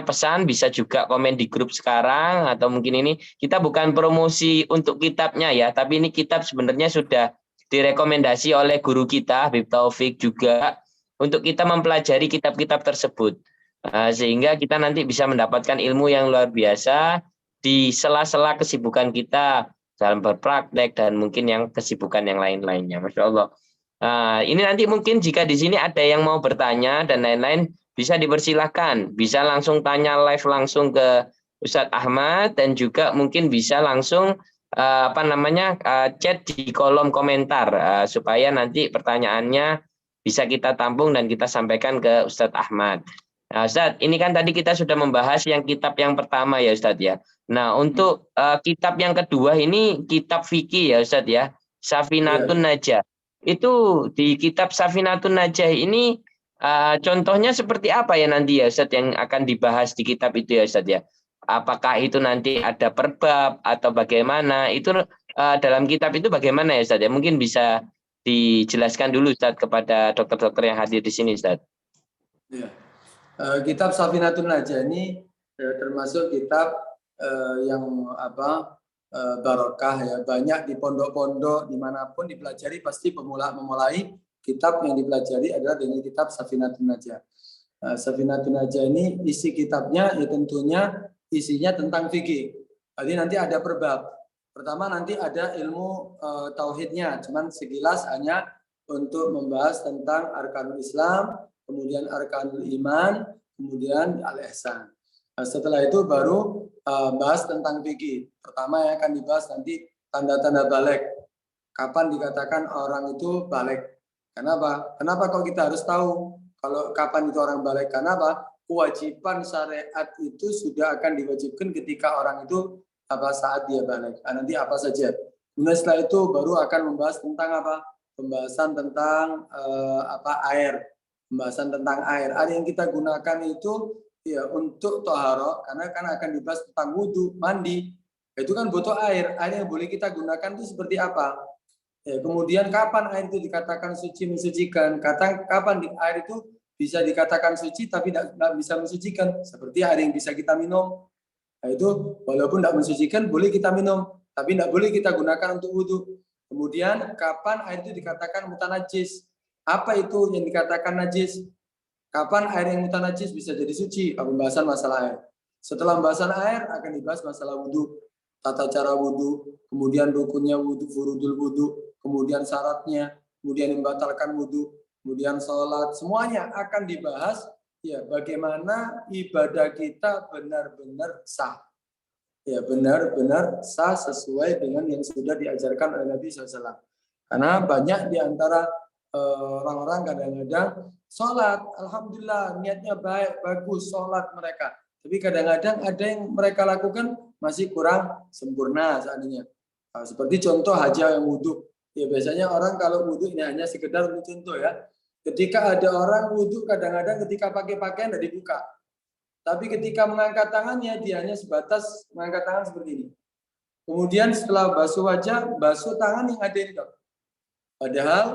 pesan bisa juga komen di grup sekarang, atau mungkin ini kita bukan promosi untuk kitabnya ya, tapi ini kitab sebenarnya sudah direkomendasi oleh guru kita Habib Taufik juga untuk kita mempelajari kitab-kitab tersebut, sehingga kita nanti bisa mendapatkan ilmu yang luar biasa di sela-sela kesibukan kita dalam berpraktek dan mungkin yang kesibukan yang lain-lainnya. Masya Allah. Ini nanti mungkin jika di sini ada yang mau bertanya dan lain-lain, bisa dipersilahkan, bisa langsung tanya live langsung ke Ustadz Ahmad, dan juga mungkin bisa langsung chat di kolom komentar supaya nanti pertanyaannya bisa kita tampung dan kita sampaikan ke Ustadz Ahmad. Nah, Ustadz, ini kan tadi kita sudah membahas yang kitab yang pertama ya Ustadz ya. Nah, untuk kitab yang kedua ini kitab fikih ya Ustadz ya, Safinatun Najah. Itu di kitab Safinatun Najah ini contohnya seperti apa ya nanti ya Ustadz yang akan dibahas di kitab itu ya Ustadz ya? Apakah itu nanti ada per bab atau bagaimana? Itu dalam kitab itu bagaimana ya Ustadz ya? Mungkin bisa dijelaskan dulu Ustadz kepada dokter-dokter yang hadir di sini Ustadz.
Ya. Kitab Safinatun Najah ini termasuk kitab yang barokah ya, banyak di pondok-pondok dimanapun dipelajari pasti pemula memulai kitab yang dipelajari adalah dengan kitab Safinatun Najah. Safinatun Najah ini isi kitabnya ya tentunya isinya tentang fikih. Jadi nanti ada per bab. Pertama nanti ada ilmu tauhidnya, cuman sekilas hanya untuk membahas tentang arkanul Islam, kemudian arkanul iman, kemudian al-ihsan. Setelah itu baru bahas tentang fikih. Pertama yang akan dibahas nanti tanda-tanda balik. Kapan dikatakan orang itu balik? Kenapa? Kenapa kok kita harus tahu kalau kapan itu orang balik? Kenapa? Kewajiban syariat itu sudah akan diwajibkan ketika orang itu saat dia balik. Nanti apa saja. Kemudian setelah itu baru akan membahas tentang pembahasan tentang air. pembahasan tentang air. Air yang kita gunakan itu ya untuk toharo, karena kan akan dibahas tentang wudhu, mandi. Itu kan butuh air. Air yang boleh kita gunakan itu seperti apa? Ya, kemudian kapan air itu dikatakan suci, mensucikan? Kapan air itu bisa dikatakan suci tapi tidak bisa mensucikan? Seperti air yang bisa kita minum. Nah, itu walaupun tidak mensucikan boleh kita minum, tapi tidak boleh kita gunakan untuk wudhu. Kemudian kapan air itu dikatakan mutanajis? Apa itu yang dikatakan najis? Kapan air yang mutanajis bisa jadi suci? Pembahasan masalah air. Setelah pembahasan air akan dibahas masalah wudhu, tata cara wudhu, kemudian rukunnya wudhu, furudul wudhu, kemudian syaratnya, kemudian membatalkan wudhu, kemudian sholat, semuanya akan dibahas. Ya, bagaimana ibadah kita benar-benar sah. Ya, benar-benar sah sesuai dengan yang sudah diajarkan oleh Nabi SAW. Karena banyak di antara orang-orang kadang-kadang sholat, alhamdulillah niatnya baik, bagus sholat mereka. Tapi kadang-kadang ada yang mereka lakukan masih kurang sempurna seandainya. Seperti contoh haji yang wudhu. Ya biasanya orang kalau wudhu ini hanya sekedar untuk contoh ya. Ketika ada orang wudhu kadang-kadang ketika pakai pakaian tidak dibuka. Tapi ketika mengangkat tangannya dia hanya sebatas mengangkat tangan seperti ini. Kemudian setelah basuh wajah, basuh tangan yang ada ini. Padahal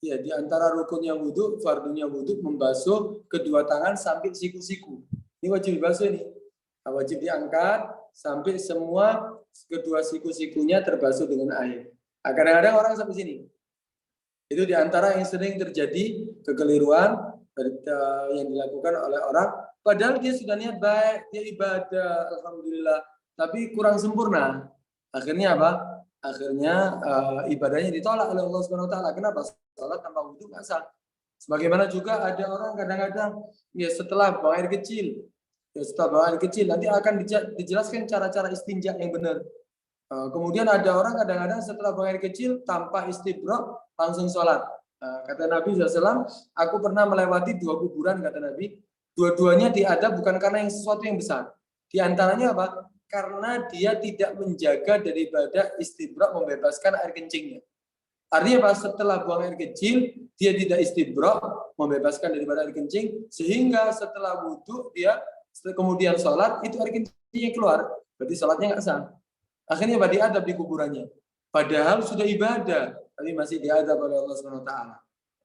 ya di antara rukunnya wudhu, fardunya wudhu membasuh kedua tangan sampai siku-siku. Ini wajib dibasuh ini. Wajib diangkat sampai semua kedua siku-sikunya terbasuh dengan air. Kadang-kadang orang sampai sini. Itu di antara yang sering terjadi kekeliruan yang dilakukan oleh orang. Padahal dia sudah niat baik, dia ibadah, alhamdulillah. Tapi kurang sempurna. Akhirnya apa? Akhirnya ibadahnya ditolak oleh Allah Subhanahu Wa Taala. Kenapa? Salat tanpa wudhu nggak sah. Sebagaimana juga ada orang kadang-kadang ya setelah buang air kecil, nanti akan dijelaskan cara-cara istinja yang benar. Kemudian ada orang kadang-kadang setelah buang air kecil tanpa istibra langsung sholat. Kata Nabi SAW, aku pernah melewati 2 kuburan, kata Nabi. Dua-duanya diadab bukan karena yang sesuatu yang besar. Di antaranya apa? Karena dia tidak menjaga daripada istibra membebaskan air kencingnya. Artinya apa? Setelah buang air kecil, dia tidak istibra membebaskan daripada air kencing, sehingga setelah wudhu dia kemudian sholat, itu air kencingnya keluar. Berarti sholatnya nggak sah. Akhirnya diadab di kuburannya. Padahal sudah ibadah, tapi masih diadab oleh Allah SWT.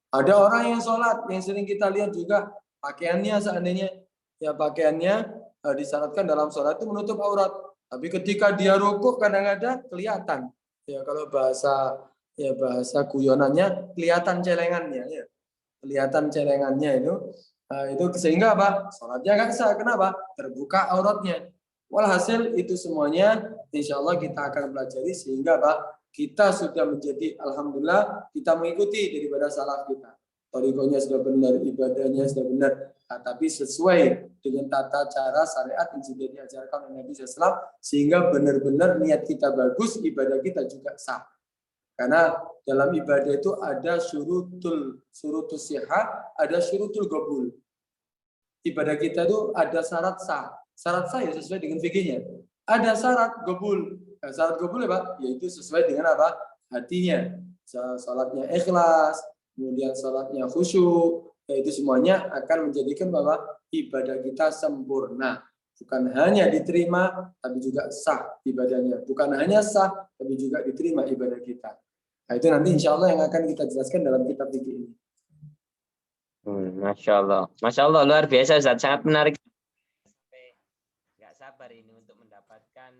Ada orang yang sholat, yang sering kita lihat juga, pakaiannya seandainya, ya pakaiannya disyaratkan dalam sholat itu menutup aurat. Tapi ketika dia rukuk kadang-kadang kelihatan. Ya kalau bahasa guyonannya kelihatan celengannya. Ya. Kelihatan celengannya itu sehingga apa? Sholatnya nggak sah. Kenapa? Terbuka auratnya. Walhasil itu semuanya insya Allah kita akan pelajari sehingga apa? Kita sudah menjadi alhamdulillah kita mengikuti daripada salaf kita. Thariqahnya sudah benar, ibadahnya sudah benar, tapi sesuai dengan tata cara syariat yang sudah diajarkan oleh Nabi SAW sehingga benar-benar niat kita bagus, ibadah kita juga sah. Karena dalam ibadah itu ada syurutus sihah, ada syurutul qabul. Ibadah kita itu ada syarat sah. Syarat sah ya sesuai dengan fikihnya. Ada syarat qabul. Syarat qabul apa? Yaitu sesuai dengan apa? Hatinya. Salatnya ikhlas, kemudian salatnya khusyuk, itu semuanya akan menjadikan bahwa ibadah kita sempurna. Bukan hanya diterima, tapi juga sah ibadahnya. Bukan hanya sah, tapi juga diterima ibadah kita. Nah, itu nanti insya Allah yang akan kita jelaskan dalam kitab fikih ini.
Masya Allah luar biasa Ustaz, sangat menarik. Nggak sabar ini untuk mendapatkan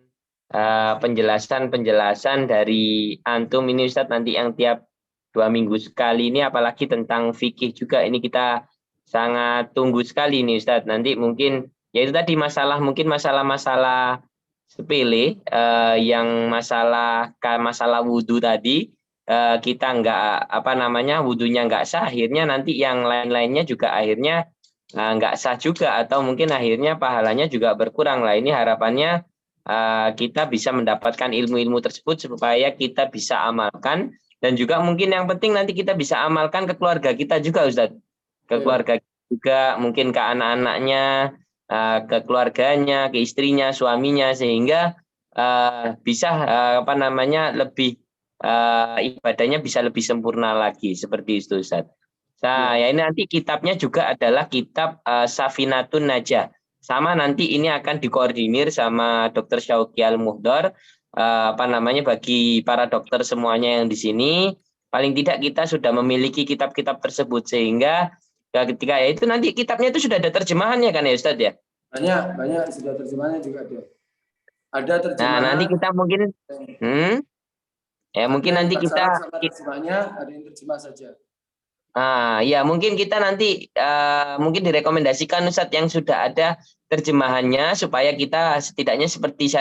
penjelasan dari antum ini Ustaz, nanti yang tiap 2 minggu sekali ini, apalagi tentang fikih juga ini kita sangat tunggu sekali ini Ustaz. Nanti mungkin ya itu tadi mungkin masalah-masalah sepele yang masalah wudhu tadi kita nggak wudhunya nggak sah, akhirnya nanti yang lain-lainnya juga akhirnya nggak sah juga, atau mungkin akhirnya pahalanya juga berkurang lah. Ini harapannya kita bisa mendapatkan ilmu-ilmu tersebut supaya kita bisa amalkan, dan juga mungkin yang penting nanti kita bisa amalkan ke keluarga kita juga Ustaz, ke keluarga juga, mungkin ke anak-anaknya, ke keluarganya, ke istrinya, suaminya, sehingga bisa lebih ibadahnya bisa lebih sempurna lagi, seperti itu Ustaz. Nah, ya ini nanti kitabnya juga adalah kitab Safinatun Najah. Sama nanti ini akan dikoordinir sama Dr. Syauqi Al-Muhdor, bagi para dokter semuanya yang di sini, paling tidak kita sudah memiliki kitab-kitab tersebut sehingga ketika ya itu nanti kitabnya itu sudah ada terjemahannya kan ya Ustadz ya?
Banyak sudah terjemahannya juga ada. Ada
Nah,
terjemahan.
nanti kita mungkin mungkin
yang
nanti
bahasa
kita
Arab sama terjemahnya, ada yang terjemah saja.
ya mungkin kita nanti mungkin direkomendasikan Ustadz yang sudah ada terjemahannya supaya kita setidaknya seperti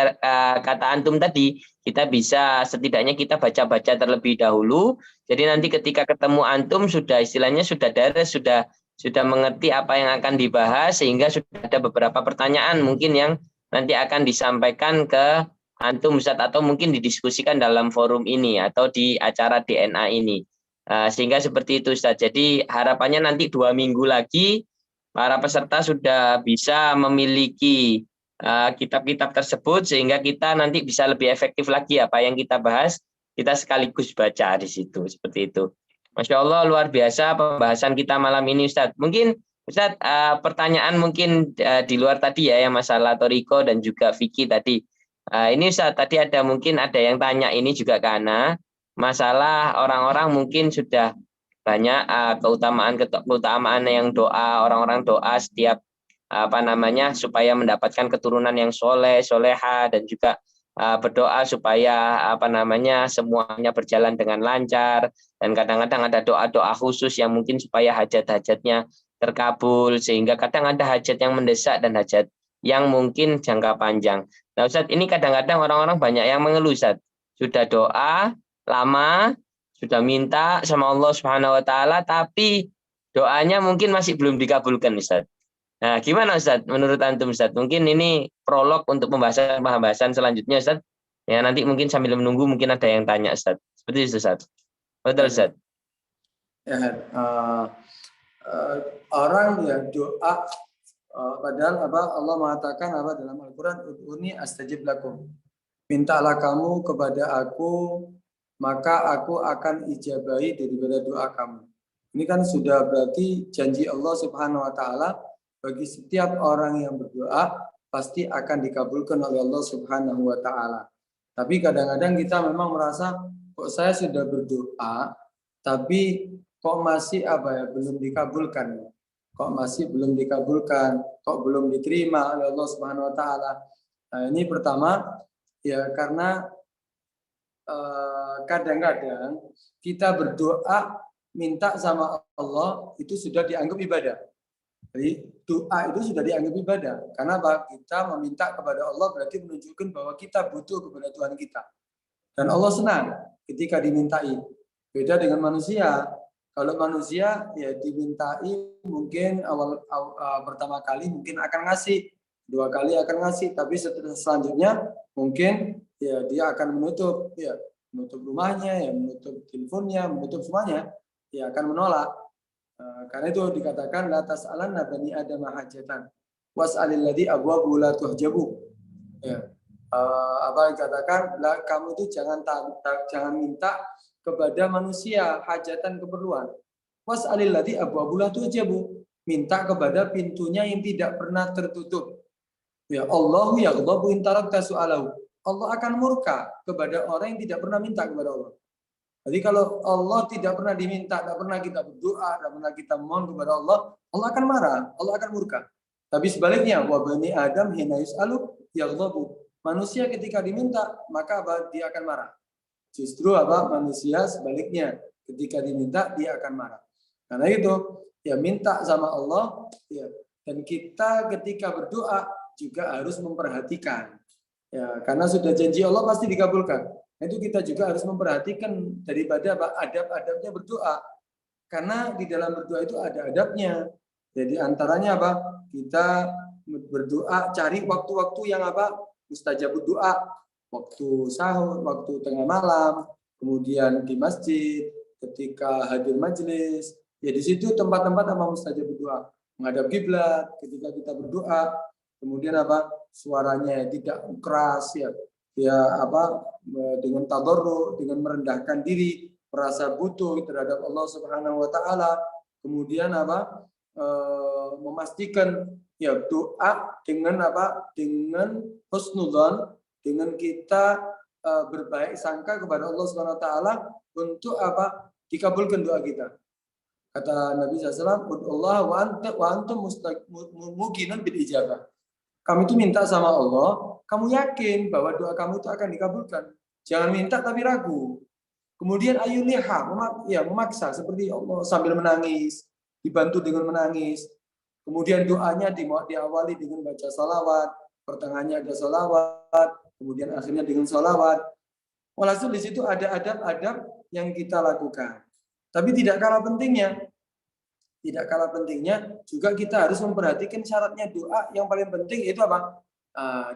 kata antum tadi, kita bisa setidaknya kita baca-baca terlebih dahulu. Jadi nanti ketika ketemu antum sudah istilahnya sudah dares, sudah mengerti apa yang akan dibahas sehingga sudah ada beberapa pertanyaan mungkin yang nanti akan disampaikan ke antum Ustadz atau mungkin didiskusikan dalam forum ini atau di acara DNA ini. Sehingga seperti itu Ustaz. Jadi harapannya nanti 2 minggu lagi para peserta sudah bisa memiliki kitab-kitab tersebut sehingga kita nanti bisa lebih efektif lagi apa yang kita bahas kita sekaligus baca di situ seperti itu. Masya Allah luar biasa pembahasan kita malam ini Ustaz. Mungkin Ustaz pertanyaan mungkin di luar tadi ya yang masalah Toriko dan juga Vicky tadi. Ini Ustaz tadi mungkin ada yang tanya ini juga karena masalah orang-orang mungkin sudah banyak keutamaan yang doa orang-orang doa setiap supaya mendapatkan keturunan yang soleha dan juga berdoa supaya semuanya berjalan dengan lancar dan kadang-kadang ada doa-doa khusus yang mungkin supaya hajat-hajatnya terkabul sehingga kadang ada hajat yang mendesak dan hajat yang mungkin jangka panjang. Nah Ustadz ini kadang-kadang orang-orang banyak yang mengeluh Ustadz sudah doa lama sudah minta sama Allah Subhanahu wa taala tapi doanya mungkin masih belum dikabulkan Ustaz. Nah, gimana Ustaz menurut antum Ustaz? Mungkin ini prolog untuk pembahasan selanjutnya Ustaz. Ya nanti mungkin sambil menunggu mungkin ada yang tanya Ustaz. Seperti itu Ustaz. Betul Ustaz.
Orang yang doa padahal Allah mengatakan dalam Al-Qur'an ud'uni astajib lakum. Mintalah kamu kepada aku maka aku akan ijabahi daripada doa kamu. Ini kan sudah berarti janji Allah Subhanahu wa taala bagi setiap orang yang berdoa pasti akan dikabulkan oleh Allah Subhanahu wa taala. Tapi kadang-kadang kita memang merasa kok saya sudah berdoa tapi kok masih belum dikabulkan. Kok masih belum dikabulkan, kok belum diterima oleh Allah Subhanahu wa taala. Nah, ini pertama ya karena kadang-kadang kita berdoa minta sama Allah itu sudah dianggap ibadah. Jadi doa itu sudah dianggap ibadah. Karena kita meminta kepada Allah berarti menunjukkan bahwa kita butuh kepada Tuhan kita. Dan Allah senang ketika dimintai. Beda dengan manusia. Kalau manusia ya dimintai mungkin pertama kali mungkin akan ngasih, 2 kali akan ngasih, tapi selanjutnya mungkin ya dia akan menutup rumahnya, ya menutup teleponnya, menutup semuanya, ya akan menolak. Karena itu dikatakan la tas'alanna bani adam hajatan was'alil ladzi abwabu la tuhjabu. Ya. Dikatakan kamu itu jangan minta kepada manusia hajatan keperluan. Was'alil ladzi abwabu la tuhjabu. Minta kepada pintunya yang tidak pernah tertutup. Ya Allahu yaghdabu in tarakta su'alahu. Allah akan murka kepada orang yang tidak pernah minta kepada Allah. Jadi kalau Allah tidak pernah diminta, tidak pernah kita berdoa, tidak pernah kita mohon kepada Allah, Allah akan marah, Allah akan murka. Tapi sebaliknya, wa bani Adam hina yus'alu yaghdabu. Manusia ketika diminta, maka dia akan marah. Justru manusia sebaliknya, ketika diminta dia akan marah. Karena itu, ya minta sama Allah, ya. Dan kita ketika berdoa juga harus memperhatikan. Ya, karena sudah janji Allah pasti dikabulkan. Nah, itu kita juga harus memperhatikan daripada adab-adabnya berdoa. Karena di dalam berdoa itu ada adabnya. Jadi antaranya kita berdoa cari waktu-waktu yang mustajabud doa. Waktu sahur, waktu tengah malam, kemudian di masjid, ketika hadir majelis. Ya di situ tempat-tempat mustajabud doa. Menghadap kiblat ketika kita berdoa. Kemudian suaranya tidak keras dengan tadarru, dengan merendahkan diri, merasa butuh terhadap Allah Subhanahu wa taala. kemudian memastikan ya doa dengan dengan husnudzon, dengan kita berbaik sangka kepada Allah Subhanahu wa taala untuk dikabulkan doa kita. Kata Nabi SAW, "Allah wa antum muqinun bil ijabah." Kamu itu minta sama Allah, kamu yakin bahwa doa kamu itu akan dikabulkan. Jangan minta tapi ragu. Kemudian ayuliha, memaksa seperti Allah sambil menangis, dibantu dengan menangis. Kemudian doanya diawali dengan baca salawat, pertengahannya ada salawat, kemudian akhirnya dengan salawat. Walhasil di situ ada adab-adab yang kita lakukan. Tapi tidak kalah pentingnya juga kita harus memperhatikan syaratnya doa. Yang paling penting itu apa?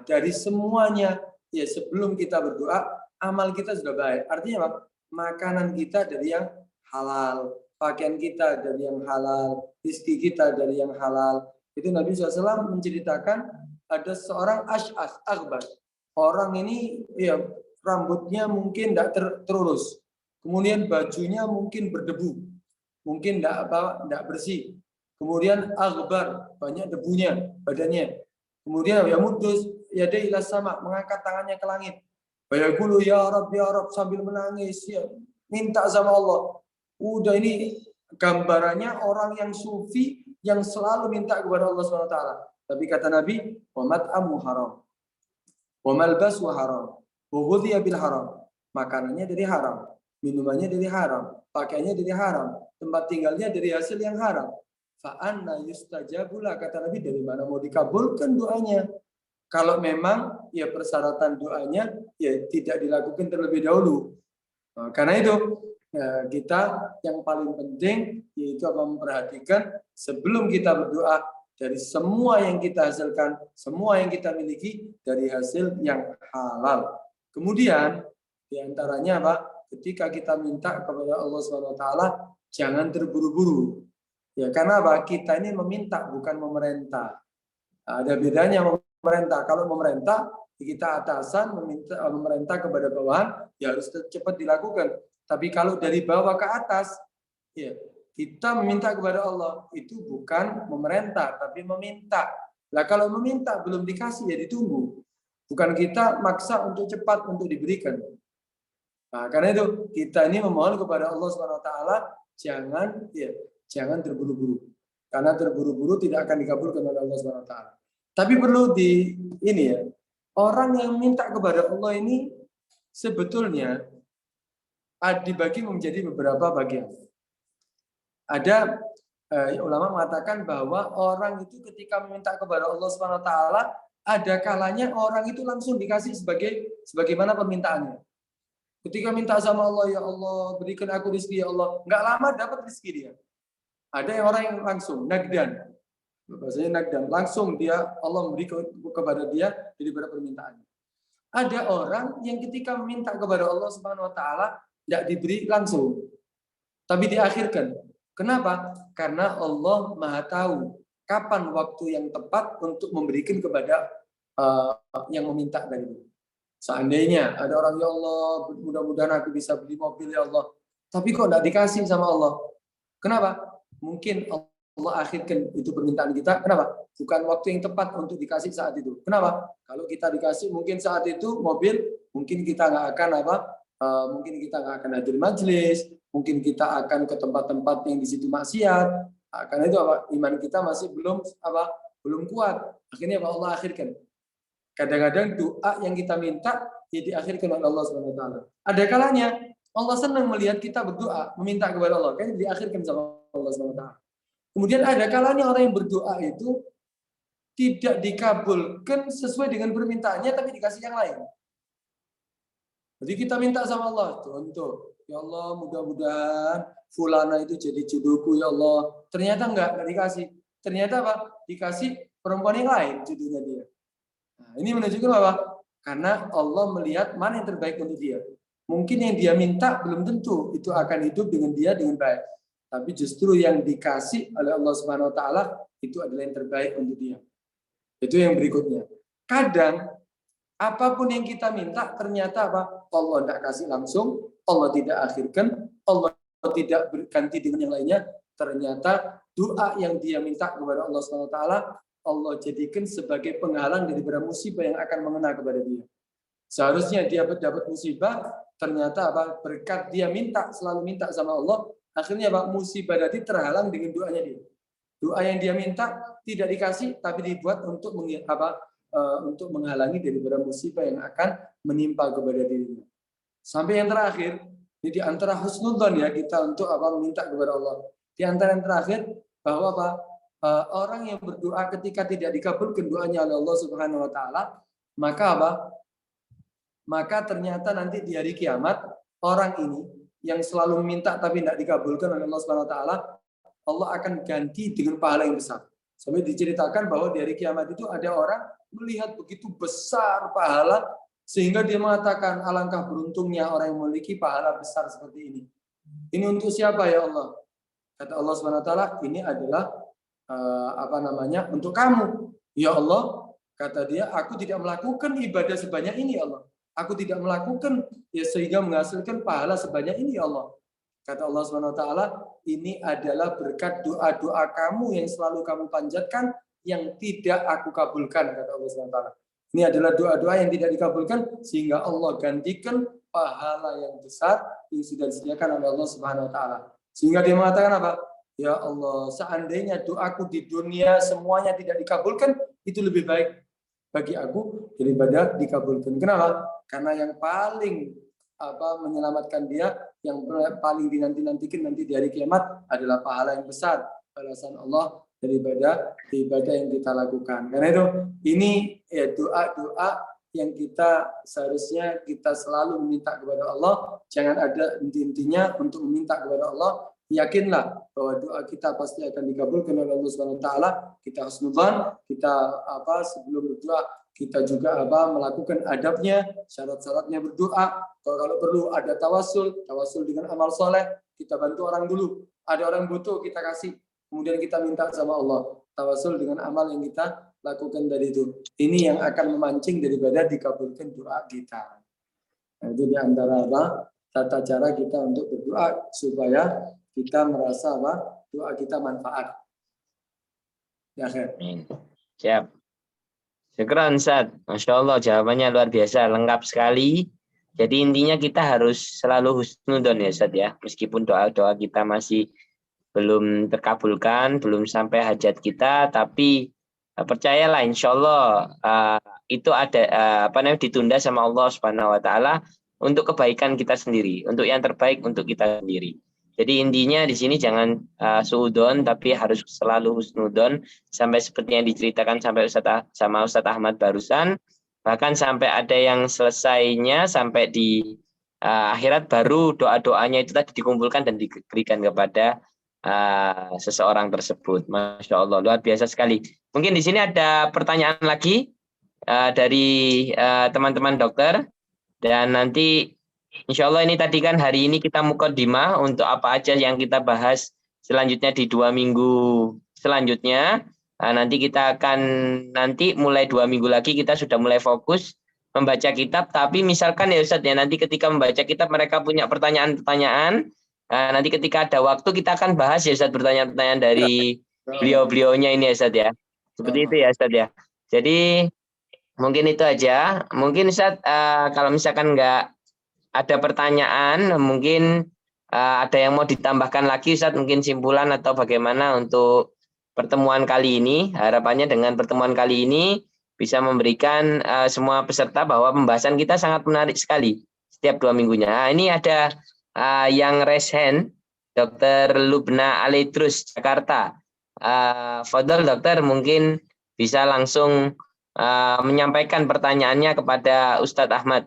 Dari semuanya, ya sebelum kita berdoa, amal kita sudah baik. Artinya apa? Makanan kita dari yang halal, pakaian kita dari yang halal, rezeki kita dari yang halal. Itu Nabi SAW menceritakan ada seorang ash'as aghbar. Orang ini ya rambutnya mungkin tidak terurus, kemudian bajunya mungkin berdebu, mungkin tidak bersih, kemudian aghbar, banyak debunya badannya, kemudian ya mudus ya ila sama, mengangkat tangannya ke langit, bayaqulu ya Rabb sambil menangis, ya minta sama Allah. Udah ini gambarannya orang yang sufi yang selalu minta kepada Allah SWT. Tapi kata Nabi, wa mat'amu haram, wa malbasu haram, wa ghudhiya bil haram. Makanannya dari haram, minumannya dari haram, pakaiannya dari haram, tempat tinggalnya dari hasil yang haram. Fa anna yustajabula, kata Nabi, dari mana mau dikabulkan doanya? Kalau memang ya persyaratan doanya ya tidak dilakukan terlebih dahulu. Karena itu kita yang paling penting yaitu memperhatikan sebelum kita berdoa dari semua yang kita hasilkan, semua yang kita miliki dari hasil yang halal. Kemudian diantaranya ketika kita minta kepada Allah SWT, jangan terburu-buru. Ya karena kita ini meminta bukan memerintah. Ada bedanya memerintah. Kalau memerintah kita atasan memerintah kepada bawahan ya harus cepat dilakukan. Tapi kalau dari bawah ke atas ya kita meminta kepada Allah itu bukan memerintah tapi meminta. Lah kalau meminta belum dikasih ya ditunggu. Bukan kita maksa untuk cepat untuk diberikan. Nah, karena itu kita ini memohon kepada Allah SWT jangan terburu-buru. Karena terburu-buru tidak akan dikabulkan oleh Allah SWT. Tapi perlu orang yang minta kepada Allah ini sebetulnya dibagi menjadi beberapa bagian. Ada ulama mengatakan bahwa orang itu ketika meminta kepada Allah SWT, ada kalanya orang itu langsung dikasih sebagaimana permintaannya. Ketika minta sama Allah, ya Allah berikan aku rezeki ya Allah, nggak lama dapat rezeki dia. Ada yang orang yang langsung nagdan, bahasanya nagdan, langsung Allah memberi kepada dia daripada permintaannya. Ada orang yang ketika meminta kepada Allah Subhanahu Wa Taala tidak diberi langsung, tapi diakhirkan. Kenapa? Karena Allah Maha Tahu kapan waktu yang tepat untuk memberikan kepada yang meminta tadi. Seandainya ada orang, ya Allah, mudah-mudahan aku bisa beli mobil ya Allah, tapi kok tidak dikasih sama Allah. Kenapa? Mungkin Allah akhirkan itu permintaan kita. Kenapa? Bukan waktu yang tepat untuk dikasih saat itu. Kenapa? Kalau kita dikasih mungkin saat itu mobil, mungkin kita nggak akan mungkin kita nggak akan hadir majelis, mungkin kita akan ke tempat-tempat yang di situ maksiat. Karena itu iman kita masih belum kuat. Akhirnya Allah akhirkan. Kadang-kadang doa yang kita minta ya diakhirkan oleh Allah Subhanahu Wa Taala. Ada kalanya Allah senang melihat kita berdoa, meminta kepada Allah, kan diakhirkan sama Allah Subhanahu Wa Taala. Kemudian ada kalanya orang yang berdoa itu tidak dikabulkan sesuai dengan permintaannya, tapi dikasih yang lain. Jadi kita minta sama Allah, contoh, ya Allah mudah-mudahan fulana itu jadi jodohku ya Allah. Ternyata enggak dikasih. Ternyata dikasih perempuan yang lain jodohnya dia. Nah, ini menunjukkan bahwa karena Allah melihat mana yang terbaik untuk dia. Mungkin yang dia minta belum tentu itu akan hidup dengan dia dengan baik. Tapi justru yang dikasih oleh Allah Subhanahu Wa Taala itu adalah yang terbaik untuk dia. Itu yang berikutnya. Kadang apapun yang kita minta ternyata Allah tidak kasih langsung, Allah tidak akhirkan, Allah tidak berganti dengan yang lainnya. Ternyata doa yang dia minta kepada Allah SWT, Allah jadikan sebagai penghalang daripada musibah yang akan mengena kepada dia. Seharusnya dia dapat musibah, ternyata apa, berkat dia minta, selalu minta sama Allah, akhirnya apa, musibah tadi terhalang dengan doanya dia. Doa yang dia minta tidak dikasih, tapi dibuat untuk untuk menghalangi daripada musibah yang akan menimpa kepada dirinya. Sampai yang terakhir, ini di antara husnudzon ya kita untuk meminta kepada Allah. Di antara yang terakhir bahwa orang yang berdoa ketika tidak dikabulkan doanya oleh Allah Subhanahu wa taala, maka ternyata nanti di hari kiamat orang ini yang selalu meminta tapi tidak dikabulkan oleh Allah Subhanahu wa taala, Allah akan ganti dengan pahala yang besar. Sampai diceritakan bahwa di hari kiamat itu ada orang melihat begitu besar pahala sehingga dia mengatakan, alangkah beruntungnya orang yang memiliki pahala besar seperti ini. Ini untuk siapa ya Allah? Kata Allah Subhanahu wa taala, ini adalah untuk kamu. Ya Allah, kata dia, aku tidak melakukan ibadah sebanyak ini ya Allah. Aku tidak melakukan sehingga menghasilkan pahala sebanyak ini ya Allah. Kata Allah Subhanahu wa taala, ini adalah berkat doa-doa kamu yang selalu kamu panjatkan yang tidak aku kabulkan, kata Allah Subhanahu wa taala. Ini adalah doa-doa yang tidak dikabulkan sehingga Allah gantikan pahala yang besar yang sudah disediakan oleh Allah Subhanahu wa taala. Sehingga dia mengatakan apa? Ya Allah, seandainya doaku di dunia semuanya tidak dikabulkan, itu lebih baik bagi aku daripada dikabulkan. Kenapa? Karena yang paling menyelamatkan dia, yang paling dinanti-nantikan nanti di hari kiamat adalah pahala yang besar, balasan Allah daripada ibadah yang kita lakukan. Karena itu ini doa-doa yang kita seharusnya kita selalu meminta kepada Allah. Jangan ada intinya untuk meminta kepada Allah. Yakinlah bahwa doa kita pasti akan dikabulkan oleh Allah Subhanahu wa taala. Kita husnudzan, kita sebelum berdoa kita juga melakukan adabnya, syarat-syaratnya berdoa. Kalau perlu ada tawasul dengan amal soleh, kita bantu orang dulu. Ada orang butuh kita kasih, kemudian kita minta sama Allah. Tawasul dengan amal yang kita lakukan dari itu. Ini yang akan memancing daripada dikabulkan doa kita. Nah, itu diantara tata cara kita untuk berdoa supaya kita merasa doa kita manfaat. Ya,
amin. Siap. Syukran Ustaz. Masya Allah jawabannya luar biasa, lengkap sekali. Jadi intinya kita harus selalu husnudzon ya Ustaz ya. Meskipun doa-doa kita masih belum terkabulkan, belum sampai hajat kita, tapi percayalah insya Allah itu ada ditunda sama Allah Subhanahu wa taala untuk kebaikan kita sendiri, untuk yang terbaik untuk kita sendiri. Jadi intinya di sini jangan suudon, tapi harus selalu husnudon, sampai seperti yang diceritakan sampai Ustadz Ahmad barusan, bahkan sampai ada yang selesainya sampai di akhirat baru doa-doanya itu tadi dikumpulkan dan diberikan kepada seseorang tersebut. Masya Allah, luar biasa sekali. Mungkin di sini ada pertanyaan lagi dari teman-teman dokter, dan nanti insya Allah ini tadi kan hari ini kita mukaddimah untuk apa aja yang kita bahas selanjutnya di 2 minggu selanjutnya. Nanti kita akan mulai 2 minggu lagi kita sudah mulai fokus membaca kitab. Tapi misalkan ya Ustadz ya, nanti ketika membaca kitab mereka punya pertanyaan-pertanyaan. Nanti ketika ada waktu kita akan bahas ya Ustadz, pertanyaan-pertanyaan dari beliau-beliaunya ini ya Ustadz ya. Seperti itu ya Ustadz ya. Jadi mungkin itu aja. Mungkin Ustadz kalau misalkan nggak ada pertanyaan, mungkin ada yang mau ditambahkan lagi Ustadz, mungkin simpulan atau bagaimana untuk pertemuan kali ini. Harapannya dengan pertemuan kali ini bisa memberikan semua peserta bahwa pembahasan kita sangat menarik sekali setiap 2 minggunya. Nah, ini ada yang raise hand, Dr. Lubna Alitrus Jakarta. Fadol dokter mungkin bisa langsung menyampaikan pertanyaannya kepada Ustadz Ahmad.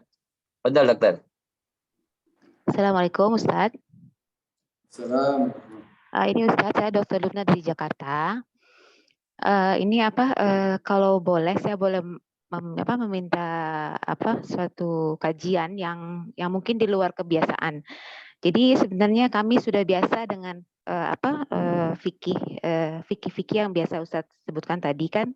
Fadol dokter.
Assalamualaikum Ustadz.
Salam.
Ini Ustadz, saya Dr. Lubna dari Jakarta. Ini kalau boleh saya boleh meminta suatu kajian yang mungkin di luar kebiasaan. Jadi sebenarnya kami sudah biasa dengan fikih yang biasa Ustadz sebutkan tadi kan,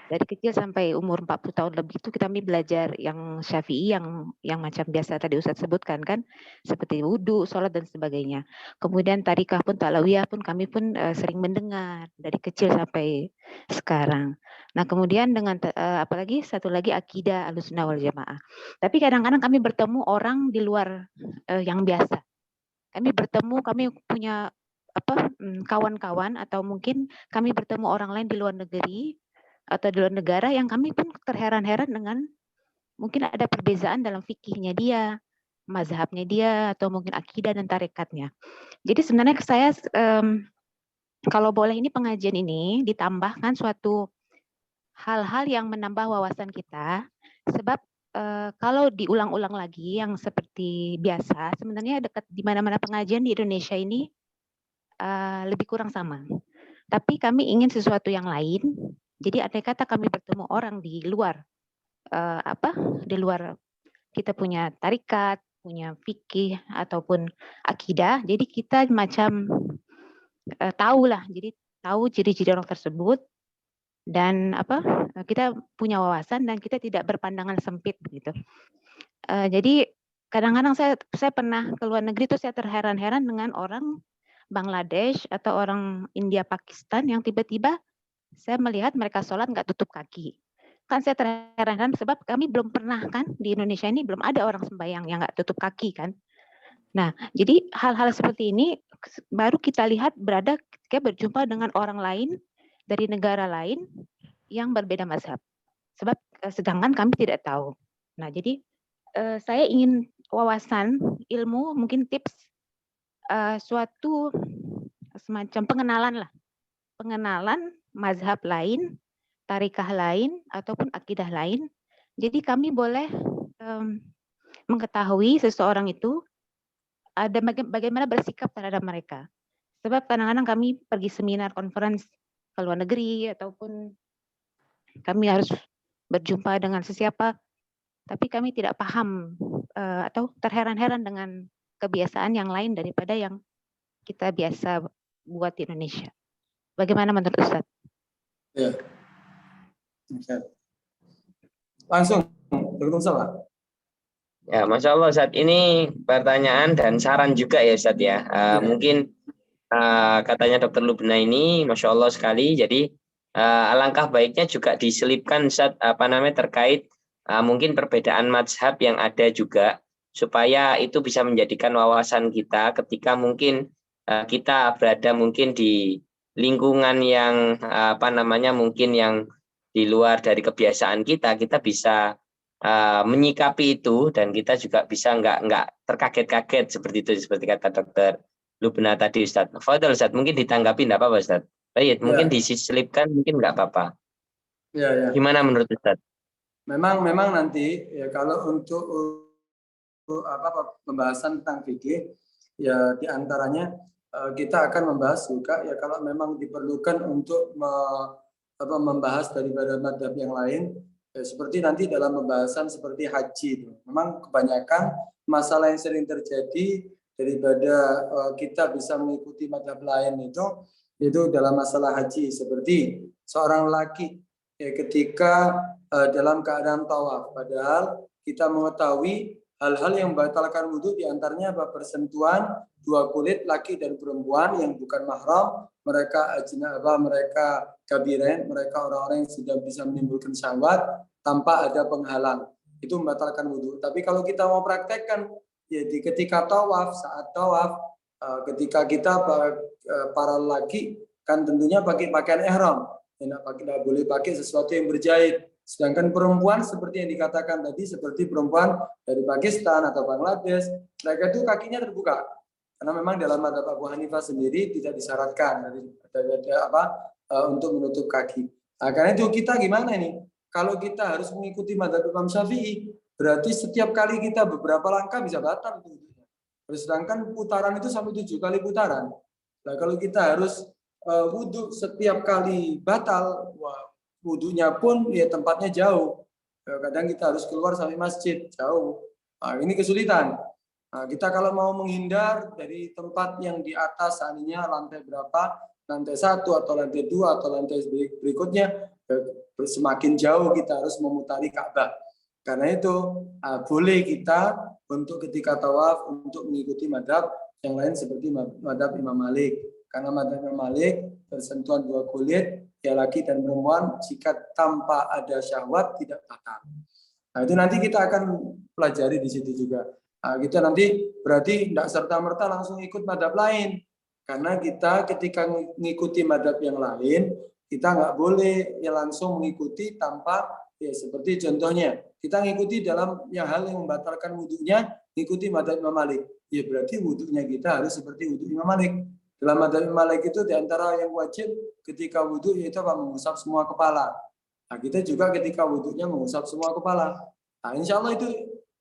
dari kecil sampai umur 40 tahun lebih itu kami belajar yang Syafi'i yang macam biasa tadi Ustadz sebutkan kan, seperti wudhu, sholat dan sebagainya. Kemudian tarikah pun, talawiyah pun kami pun sering mendengar dari kecil sampai sekarang. Nah kemudian dengan apalagi satu lagi akidah Ahlussunnah wal Jamaah. Tapi kadang-kadang kami bertemu orang di luar yang biasa. Kami punya kawan-kawan atau mungkin kami bertemu orang lain di luar negeri atau di luar negara yang kami pun terheran-heran dengan mungkin ada perbedaan dalam fikihnya dia, mazhabnya dia, atau mungkin akidah dan tarekatnya. Jadi sebenarnya saya kalau boleh ini pengajian ini ditambahkan suatu hal-hal yang menambah wawasan kita, sebab kalau diulang-ulang lagi yang seperti biasa, sebenarnya dekat di mana-mana pengajian di Indonesia ini lebih kurang sama. Tapi kami ingin sesuatu yang lain. Jadi andai kata kami bertemu orang di luar di luar kita punya tarikat, punya fikih ataupun akidah, jadi kita macam tahu lah, jadi tahu ciri-ciri orang tersebut dan kita punya wawasan dan kita tidak berpandangan sempit begitu. Jadi kadang-kadang saya pernah ke luar negeri itu saya terheran-heran dengan orang Bangladesh atau orang India Pakistan yang tiba-tiba saya melihat mereka sholat nggak tutup kaki. Kan saya terheran sebab kami belum pernah kan di Indonesia ini belum ada orang sembahyang yang nggak tutup kaki kan. Nah, jadi hal-hal seperti ini baru kita lihat berada ketika berjumpa dengan orang lain dari negara lain yang berbeda mazhab. Sebab sedangkan kami tidak tahu. Nah, jadi saya ingin wawasan, ilmu, mungkin tips suatu semacam pengenalan mazhab lain, tarikah lain, ataupun akidah lain. Jadi kami boleh mengetahui seseorang itu ada bagaimana bersikap terhadap mereka. Sebab kadang-kadang kami pergi seminar, conference ke luar negeri, ataupun kami harus berjumpa dengan sesiapa, tapi kami tidak paham atau terheran-heran dengan kebiasaan yang lain daripada yang kita biasa buat di Indonesia. Bagaimana menurut Ustaz?
Ya. Langsung, Dr. Salah.
Ya, Masya Allah Ustaz, ini pertanyaan dan saran juga ya Ustaz ya. Mungkin katanya Dr. Lubna ini Masya Allah sekali, jadi alangkah baiknya juga diselipkan Ustaz, terkait mungkin perbedaan mazhab yang ada juga, supaya itu bisa menjadikan wawasan kita ketika mungkin kita berada mungkin di lingkungan yang mungkin yang di luar dari kebiasaan kita bisa menyikapi itu dan kita juga bisa nggak terkaget-kaget seperti kata Dokter Lubna tadi Ustaz. Fadil Ustaz, mungkin ditanggapi enggak apa-apa Ustaz. Baik, mungkin diselipkan mungkin enggak apa-apa.
Ya.
Gimana menurut Ustaz?
Memang nanti ya kalau untuk pembahasan tentang fikih ya diantaranya kita akan membahas juga ya kalau memang diperlukan untuk membahas daripada madhab yang lain ya, seperti nanti dalam pembahasan seperti haji itu. Memang kebanyakan masalah yang sering terjadi daripada kita bisa mengikuti madhab lain itu dalam masalah haji, seperti seorang laki ya, ketika dalam keadaan tawaf, padahal kita mengetahui hal-hal yang membatalkan wudhu diantaranya persentuhan dua kulit laki dan perempuan yang bukan mahram, mereka mereka kabiren, mereka orang-orang yang sudah bisa menimbulkan syahwat tanpa ada penghalang, itu membatalkan wudhu. Tapi kalau kita mau praktekkan ya di ketika tawaf, saat tawaf, ketika kita para laki kan tentunya pakai pakaian ihram, tidak boleh pakai sesuatu yang berjahit. Sedangkan perempuan seperti yang dikatakan tadi, seperti perempuan dari Pakistan atau Bangladesh, mereka itu kakinya terbuka. Karena memang dalam mazhab Abu Hanifah sendiri tidak disyaratkan untuk menutup kaki. Nah, karena itu kita gimana nih? Kalau kita harus mengikuti mazhab Imam Syafi'i, berarti setiap kali kita beberapa langkah bisa batal. Sedangkan putaran itu sampai 7 kali putaran. Nah, kalau kita harus wudhu setiap kali batal, wudhunya pun ya tempatnya jauh. Kadang kita harus keluar sampai masjid jauh. Nah, ini kesulitan. Nah, kita kalau mau menghindar dari tempat yang di atas, seandainya lantai berapa, lantai 1 atau lantai 2 atau lantai berikutnya, semakin jauh kita harus memutari Ka'bah. Karena itu boleh kita untuk ketika tawaf untuk mengikuti madhab yang lain seperti madhab Imam Malik. Karena madhab Imam Malik bersentuhan dua kulit, ya laki dan perempuan, jika tanpa ada syahwat tidak batal. Nah, itu nanti kita akan pelajari di situ juga. Nah, kita nanti berarti tidak serta-merta langsung ikut madhab lain. Karena kita ketika mengikuti madhab yang lain, kita nggak boleh ya langsung mengikuti tanpa, ya seperti contohnya, kita mengikuti dalam hal yang membatalkan wudhunya, mengikuti madhab Imam Malik. Ya berarti wudhunya kita harus seperti wudhu Imam Malik. Dalam madhab Imam Malik itu diantara yang wajib ketika wudhu yaitu mengusap semua kepala. Nah, kita juga ketika wudhunya mengusap semua kepala. Nah, insya Allah itu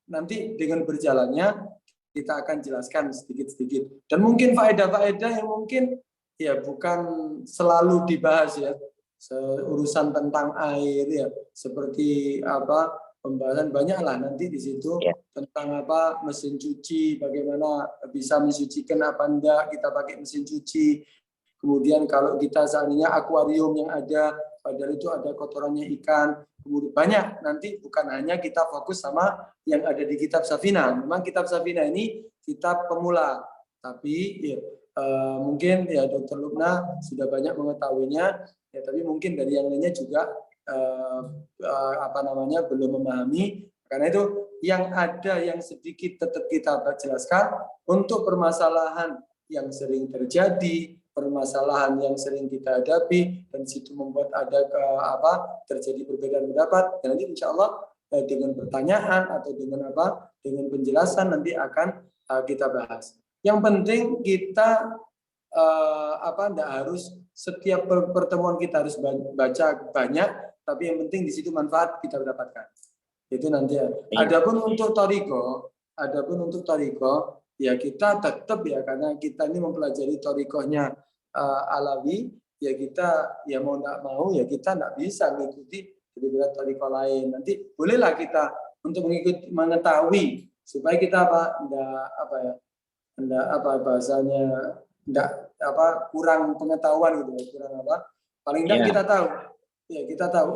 nanti dengan berjalannya kita akan jelaskan sedikit-sedikit. Dan mungkin faedah-faedah yang mungkin ya bukan selalu dibahas ya. Urusan tentang air ya, seperti apa pembahasan banyaklah nanti di situ ya. Tentang apa mesin cuci, bagaimana bisa mensucikan apa enggak kita pakai mesin cuci. Kemudian kalau kita seandainya akuarium yang ada, padahal itu ada kotorannya ikan. Kemudian banyak nanti bukan hanya kita fokus sama yang ada di kitab Safina. Memang kitab Safina ini kitab pemula, tapi ya, mungkin ya Dr. Lubna sudah banyak mengetahuinya, ya tapi mungkin dari yang lainnya juga belum memahami. Karena itu yang ada yang sedikit tetap kita jelaskan untuk permasalahan yang sering terjadi, permasalahan yang sering kita hadapi, dan situ membuat ada terjadi perbedaan pendapat. Dan nanti insya Allah dengan pertanyaan atau dengan dengan penjelasan nanti akan kita bahas. Yang penting kita tidak harus setiap pertemuan kita harus baca banyak, tapi yang penting di situ manfaat kita dapatkan. Itu nanti. Adapun untuk Thariqah, ya kita tetap ya, karena kita ini mempelajari Thariqahnya Alawi, ya kita ya mau tidak mau ya kita tidak bisa mengikuti beberapa Thariqah lain. Nanti bolehlah kita untuk mengetahui supaya kita kurang pengetahuan gitu, paling tidak kita tahu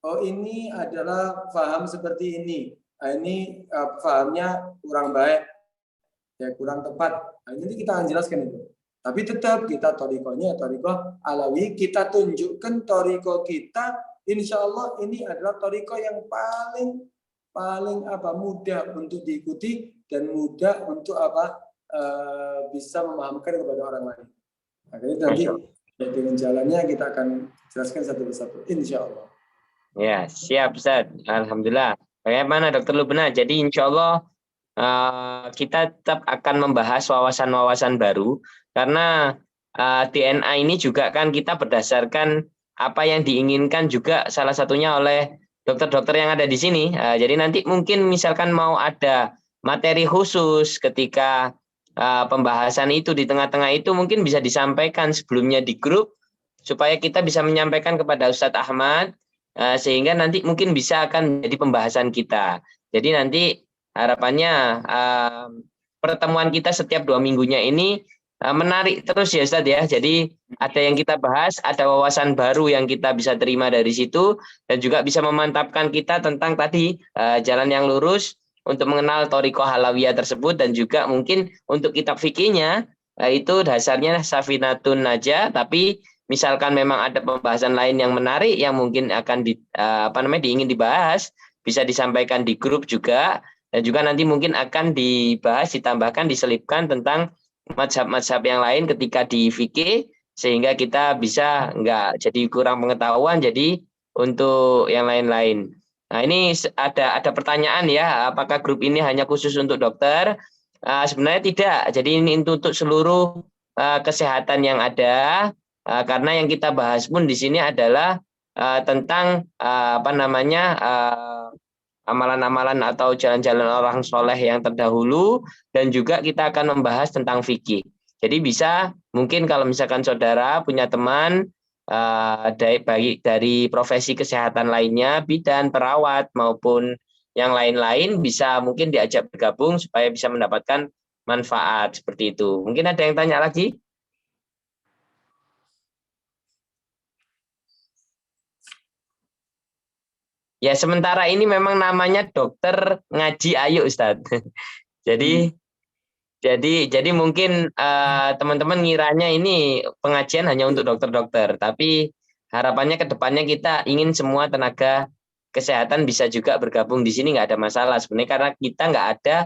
oh ini adalah paham seperti ini. Nah, ini pahamnya kurang baik, ya kurang tepat. Nah, ini kita akan jelaskan itu. Tapi tetap kita Thariqahnya Thariqah Alawi, kita tunjukkan Thariqah kita, insya Allah ini adalah Thariqah yang paling mudah untuk diikuti dan mudah untuk bisa memahamkan kepada orang lain. Nah, jadi nanti dengan jalannya kita akan jelaskan satu persatu, insya Allah.
Ya, siap Ustaz. Alhamdulillah. Bagaimana Dr. Lubna? Jadi insya Allah kita tetap akan membahas wawasan-wawasan baru, karena DNA ini juga kan kita berdasarkan apa yang diinginkan juga salah satunya oleh dokter-dokter yang ada di sini. Jadi nanti mungkin misalkan mau ada materi khusus ketika pembahasan itu di tengah-tengah itu mungkin bisa disampaikan sebelumnya di grup supaya kita bisa menyampaikan kepada Ustadz Ahmad, sehingga nanti mungkin bisa akan menjadi pembahasan kita. Jadi nanti harapannya pertemuan kita setiap 2 minggunya ini menarik terus ya Ustadz ya. Jadi ada yang kita bahas, ada wawasan baru yang kita bisa terima dari situ, dan juga bisa memantapkan kita tentang tadi jalan yang lurus untuk mengenal Thariqah Alawiyah tersebut, dan juga mungkin untuk kitab fikihnya itu dasarnya Safinatun Najah, tapi misalkan memang ada pembahasan lain yang menarik yang mungkin akan ingin dibahas, bisa disampaikan di grup juga, dan juga nanti mungkin akan dibahas, ditambahkan, diselipkan tentang mazhab-mazhab yang lain ketika di fikih, sehingga kita bisa nggak jadi kurang pengetahuan, jadi untuk yang lain-lain. Nah, ini ada pertanyaan ya, apakah grup ini hanya khusus untuk dokter? Sebenarnya tidak. Jadi ini untuk seluruh kesehatan yang ada, karena yang kita bahas pun di sini adalah tentang amalan-amalan atau jalan-jalan orang soleh yang terdahulu, dan juga kita akan membahas tentang fikih. Jadi bisa mungkin kalau misalkan saudara punya teman baik dari profesi kesehatan lainnya, bidan, perawat maupun yang lain-lain bisa mungkin diajak bergabung supaya bisa mendapatkan manfaat seperti itu. Mungkin ada yang tanya lagi? Ya, sementara ini memang namanya dokter ngaji ayu, Ustadz. Jadi jadi mungkin teman-teman ngiranya ini pengajian hanya untuk dokter-dokter, tapi harapannya ke depannya kita ingin semua tenaga kesehatan bisa juga bergabung di sini, nggak ada masalah sebenarnya, karena kita nggak ada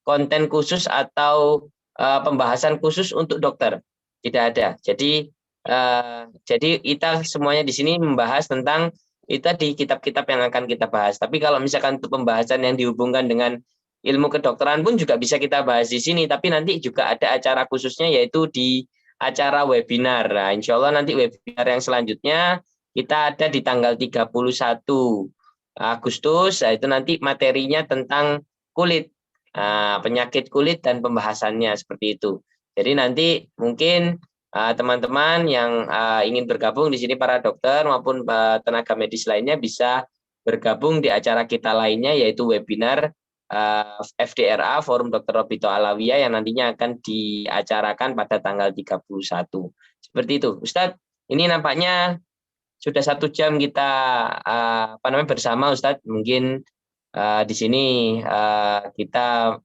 konten khusus atau pembahasan khusus untuk dokter, tidak ada. Jadi kita semuanya di sini membahas tentang itu di kitab-kitab yang akan kita bahas. Tapi kalau misalkan untuk pembahasan yang dihubungkan dengan ilmu kedokteran pun juga bisa kita bahas di sini, tapi nanti juga ada acara khususnya yaitu di acara webinar. Nah, insya Allah nanti webinar yang selanjutnya kita ada di tanggal 31 Agustus, itu nanti materinya tentang kulit, penyakit kulit dan pembahasannya seperti itu. Jadi nanti mungkin teman-teman yang ingin bergabung di sini, para dokter maupun tenaga medis lainnya bisa bergabung di acara kita lainnya yaitu webinar FDRA Forum Dr. Robito Alawiyah yang nantinya akan diacarakan pada tanggal 31. Seperti itu, Ustadz. Ini nampaknya sudah 1 jam kita bersama, Ustadz. Mungkin di sini kita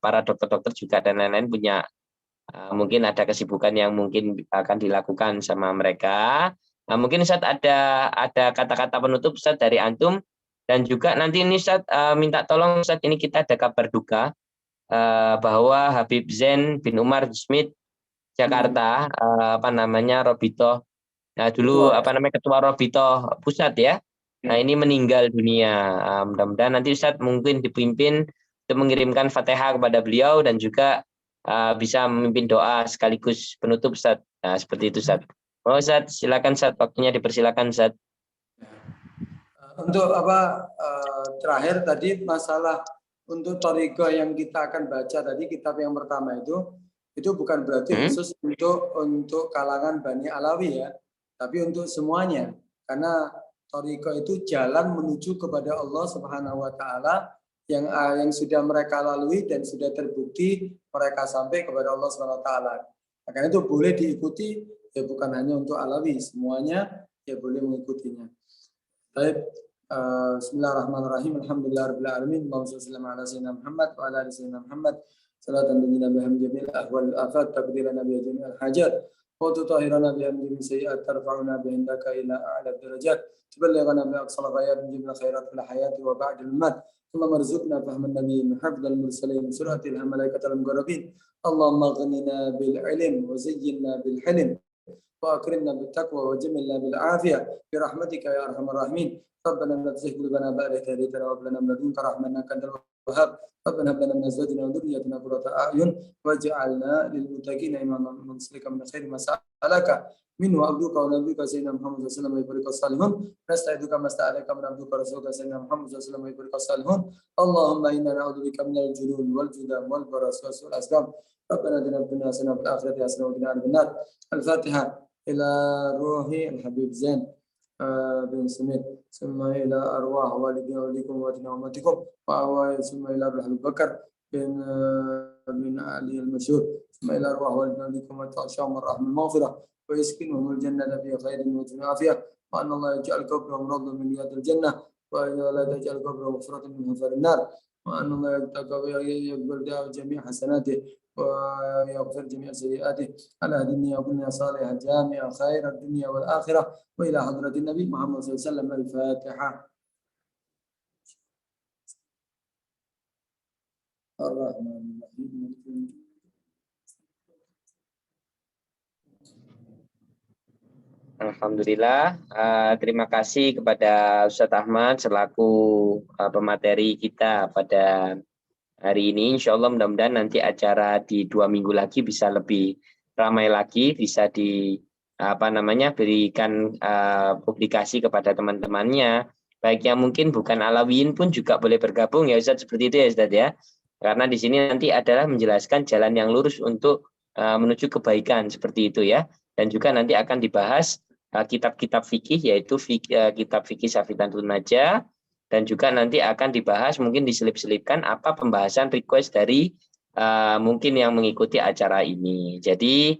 para dokter-dokter juga dan lain-lain punya mungkin ada kesibukan yang mungkin akan dilakukan sama mereka. Nah, mungkin Ustadz ada kata-kata penutup Ustadz dari antum. Dan juga nanti ini Ustadz minta tolong Ustadz, ini kita ada kabar duka bahwa Habib Zain bin Umar Smith Jakarta, Robito, dulu ketua Robito Pusat ya. Nah, ini meninggal dunia. Mudah-mudahan nanti Ustadz mungkin dipimpin untuk mengirimkan Fatihah kepada beliau dan juga bisa memimpin doa sekaligus penutup Ustadz. Nah, seperti itu Ustadz. Oh Ustadz, silakan Ustadz, waktunya dipersilakan Ustadz.
Untuk terakhir tadi masalah untuk thariqah yang kita akan baca tadi, kitab yang pertama itu bukan berarti khusus untuk kalangan Bani Alawi ya, tapi untuk semuanya, karena thariqah itu jalan menuju kepada Allah Subhanahu wa taala yang sudah mereka lalui dan sudah terbukti mereka sampai kepada Allah Subhanahu wa taala. Karena itu boleh diikuti ya, bukan hanya untuk Alawi, semuanya ya boleh mengikutinya. Baik, bismillahirrahmanirrahim. Alhamdulillahirabbil alamin. Allahumma shalli ala sayyidina Muhammad wa ala ali sayyidina Muhammad. Salatan tunjina biha min jami'il ahwal afat, taqdirana biha jami'al hajat, wa tutahhirana biha min sayyi'at, tarfa'una biha indaka ila a'la darajat, tuballighana bi aqsal ghayat min jami'il khairat fil hayati wa ba'dal mamat. Allahumma arzuqna fahman nabiyyin hafdhal mursalin suratil malaikatil muqarrabin. Allahumma aghnina bil ilm wa zayyinna bil hilm وأكرمنا بالتقوى وجملنا بالعافية برحمتك يا أرحم الراحمين. ربنا لا تزغ قلوبنا بعد إذ هديتنا وهب لنا من لدنك رحمة إنك أنت الوهاب. ربنا هب لنا من أزواجنا وذريتنا قرة أعين واجعلنا للمتقين إماما نسلك من خير ما سألك منه عبدك ونبيك سيدنا محمد صلى الله عليه وسلم ويبارك الصالحون. نستعيذك ما استعاذك من عبدك ورسولك سيدنا محمد صلى الله عليه وسلم ويبارك الصالحون. اللهم إنا نعوذ بك من الجنون والجذام والبرص وسوء الأسقام. ربنا آتنا في الدنيا حسنة وفي الآخرة حسنة وقنا عذاب النار. الفاتحة إلى روح الحبيب زين بن سميت، ثم إلى أرواح والدينا ووليكم ووالدنا وأمتكم، ثم إلى روح أبي بكر بن علي المشهور، ثم إلى أرواح والدينا ووليكم وتغشاهم الرحمة المغفرة ويسكنهم الجنة في خير وعافية، وأن الله يجعل قبرهم روضة من رياض الجنة ولا تجعل قبرهم مغفرة من حفر النار، وأن الله يقبل جميع حسناته ويغفر جميع سيئاته على الدنيا وكلنا صالحة جامعة خير الدنيا والآخرة وإلى حضرة النبي محمد صلى الله عليه وسلم. الفاتحة. الرحمن الرحيم.
Alhamdulillah, terima kasih kepada Ustadz Ahmad selaku pemateri kita pada hari ini. Insya Allah mudah-mudahan nanti acara di 2 minggu lagi bisa lebih ramai lagi, bisa berikan publikasi kepada teman-temannya, baik yang mungkin bukan Alawiyin pun juga boleh bergabung ya Ustadz, seperti itu ya Ustadz ya. Karena di sini nanti adalah menjelaskan jalan yang lurus untuk menuju kebaikan seperti itu ya. Dan juga nanti akan dibahas kitab-kitab fikih, yaitu kitab fikih Syafi'atun Najah, dan juga nanti akan dibahas, mungkin diselip-selipkan apa pembahasan request dari mungkin yang mengikuti acara ini. Jadi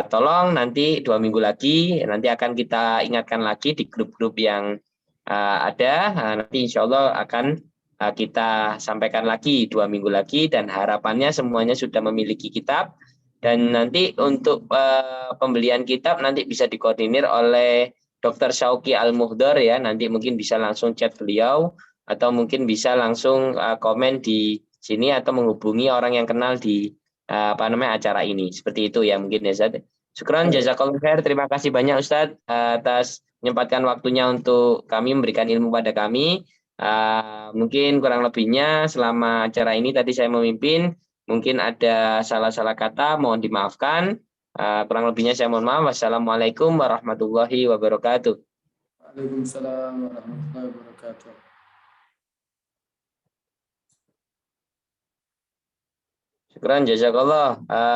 tolong nanti 2 minggu lagi, nanti akan kita ingatkan lagi di grup-grup yang ada, nanti insya Allah akan kita sampaikan lagi 2 minggu lagi, dan harapannya semuanya sudah memiliki kitab. Dan nanti untuk pembelian kitab nanti bisa dikoordinir oleh Dr. Syauqi Al-Muhdar ya, nanti mungkin bisa langsung chat beliau atau mungkin bisa langsung komen di sini atau menghubungi orang yang kenal di acara ini. Seperti itu ya mungkin ya Ustaz. Syukran, jazakallahu khair. Terima kasih banyak Ustaz atas menyempatkan waktunya untuk kami memberikan ilmu pada kami. Mungkin kurang lebihnya selama acara ini tadi saya memimpin, mungkin ada salah-salah kata, mohon dimaafkan. Kurang lebihnya saya mohon maaf. Wassalamualaikum warahmatullahi wabarakatuh.
Waalaikumsalam warahmatullahi wabarakatuh.
Syukran, jazakallah.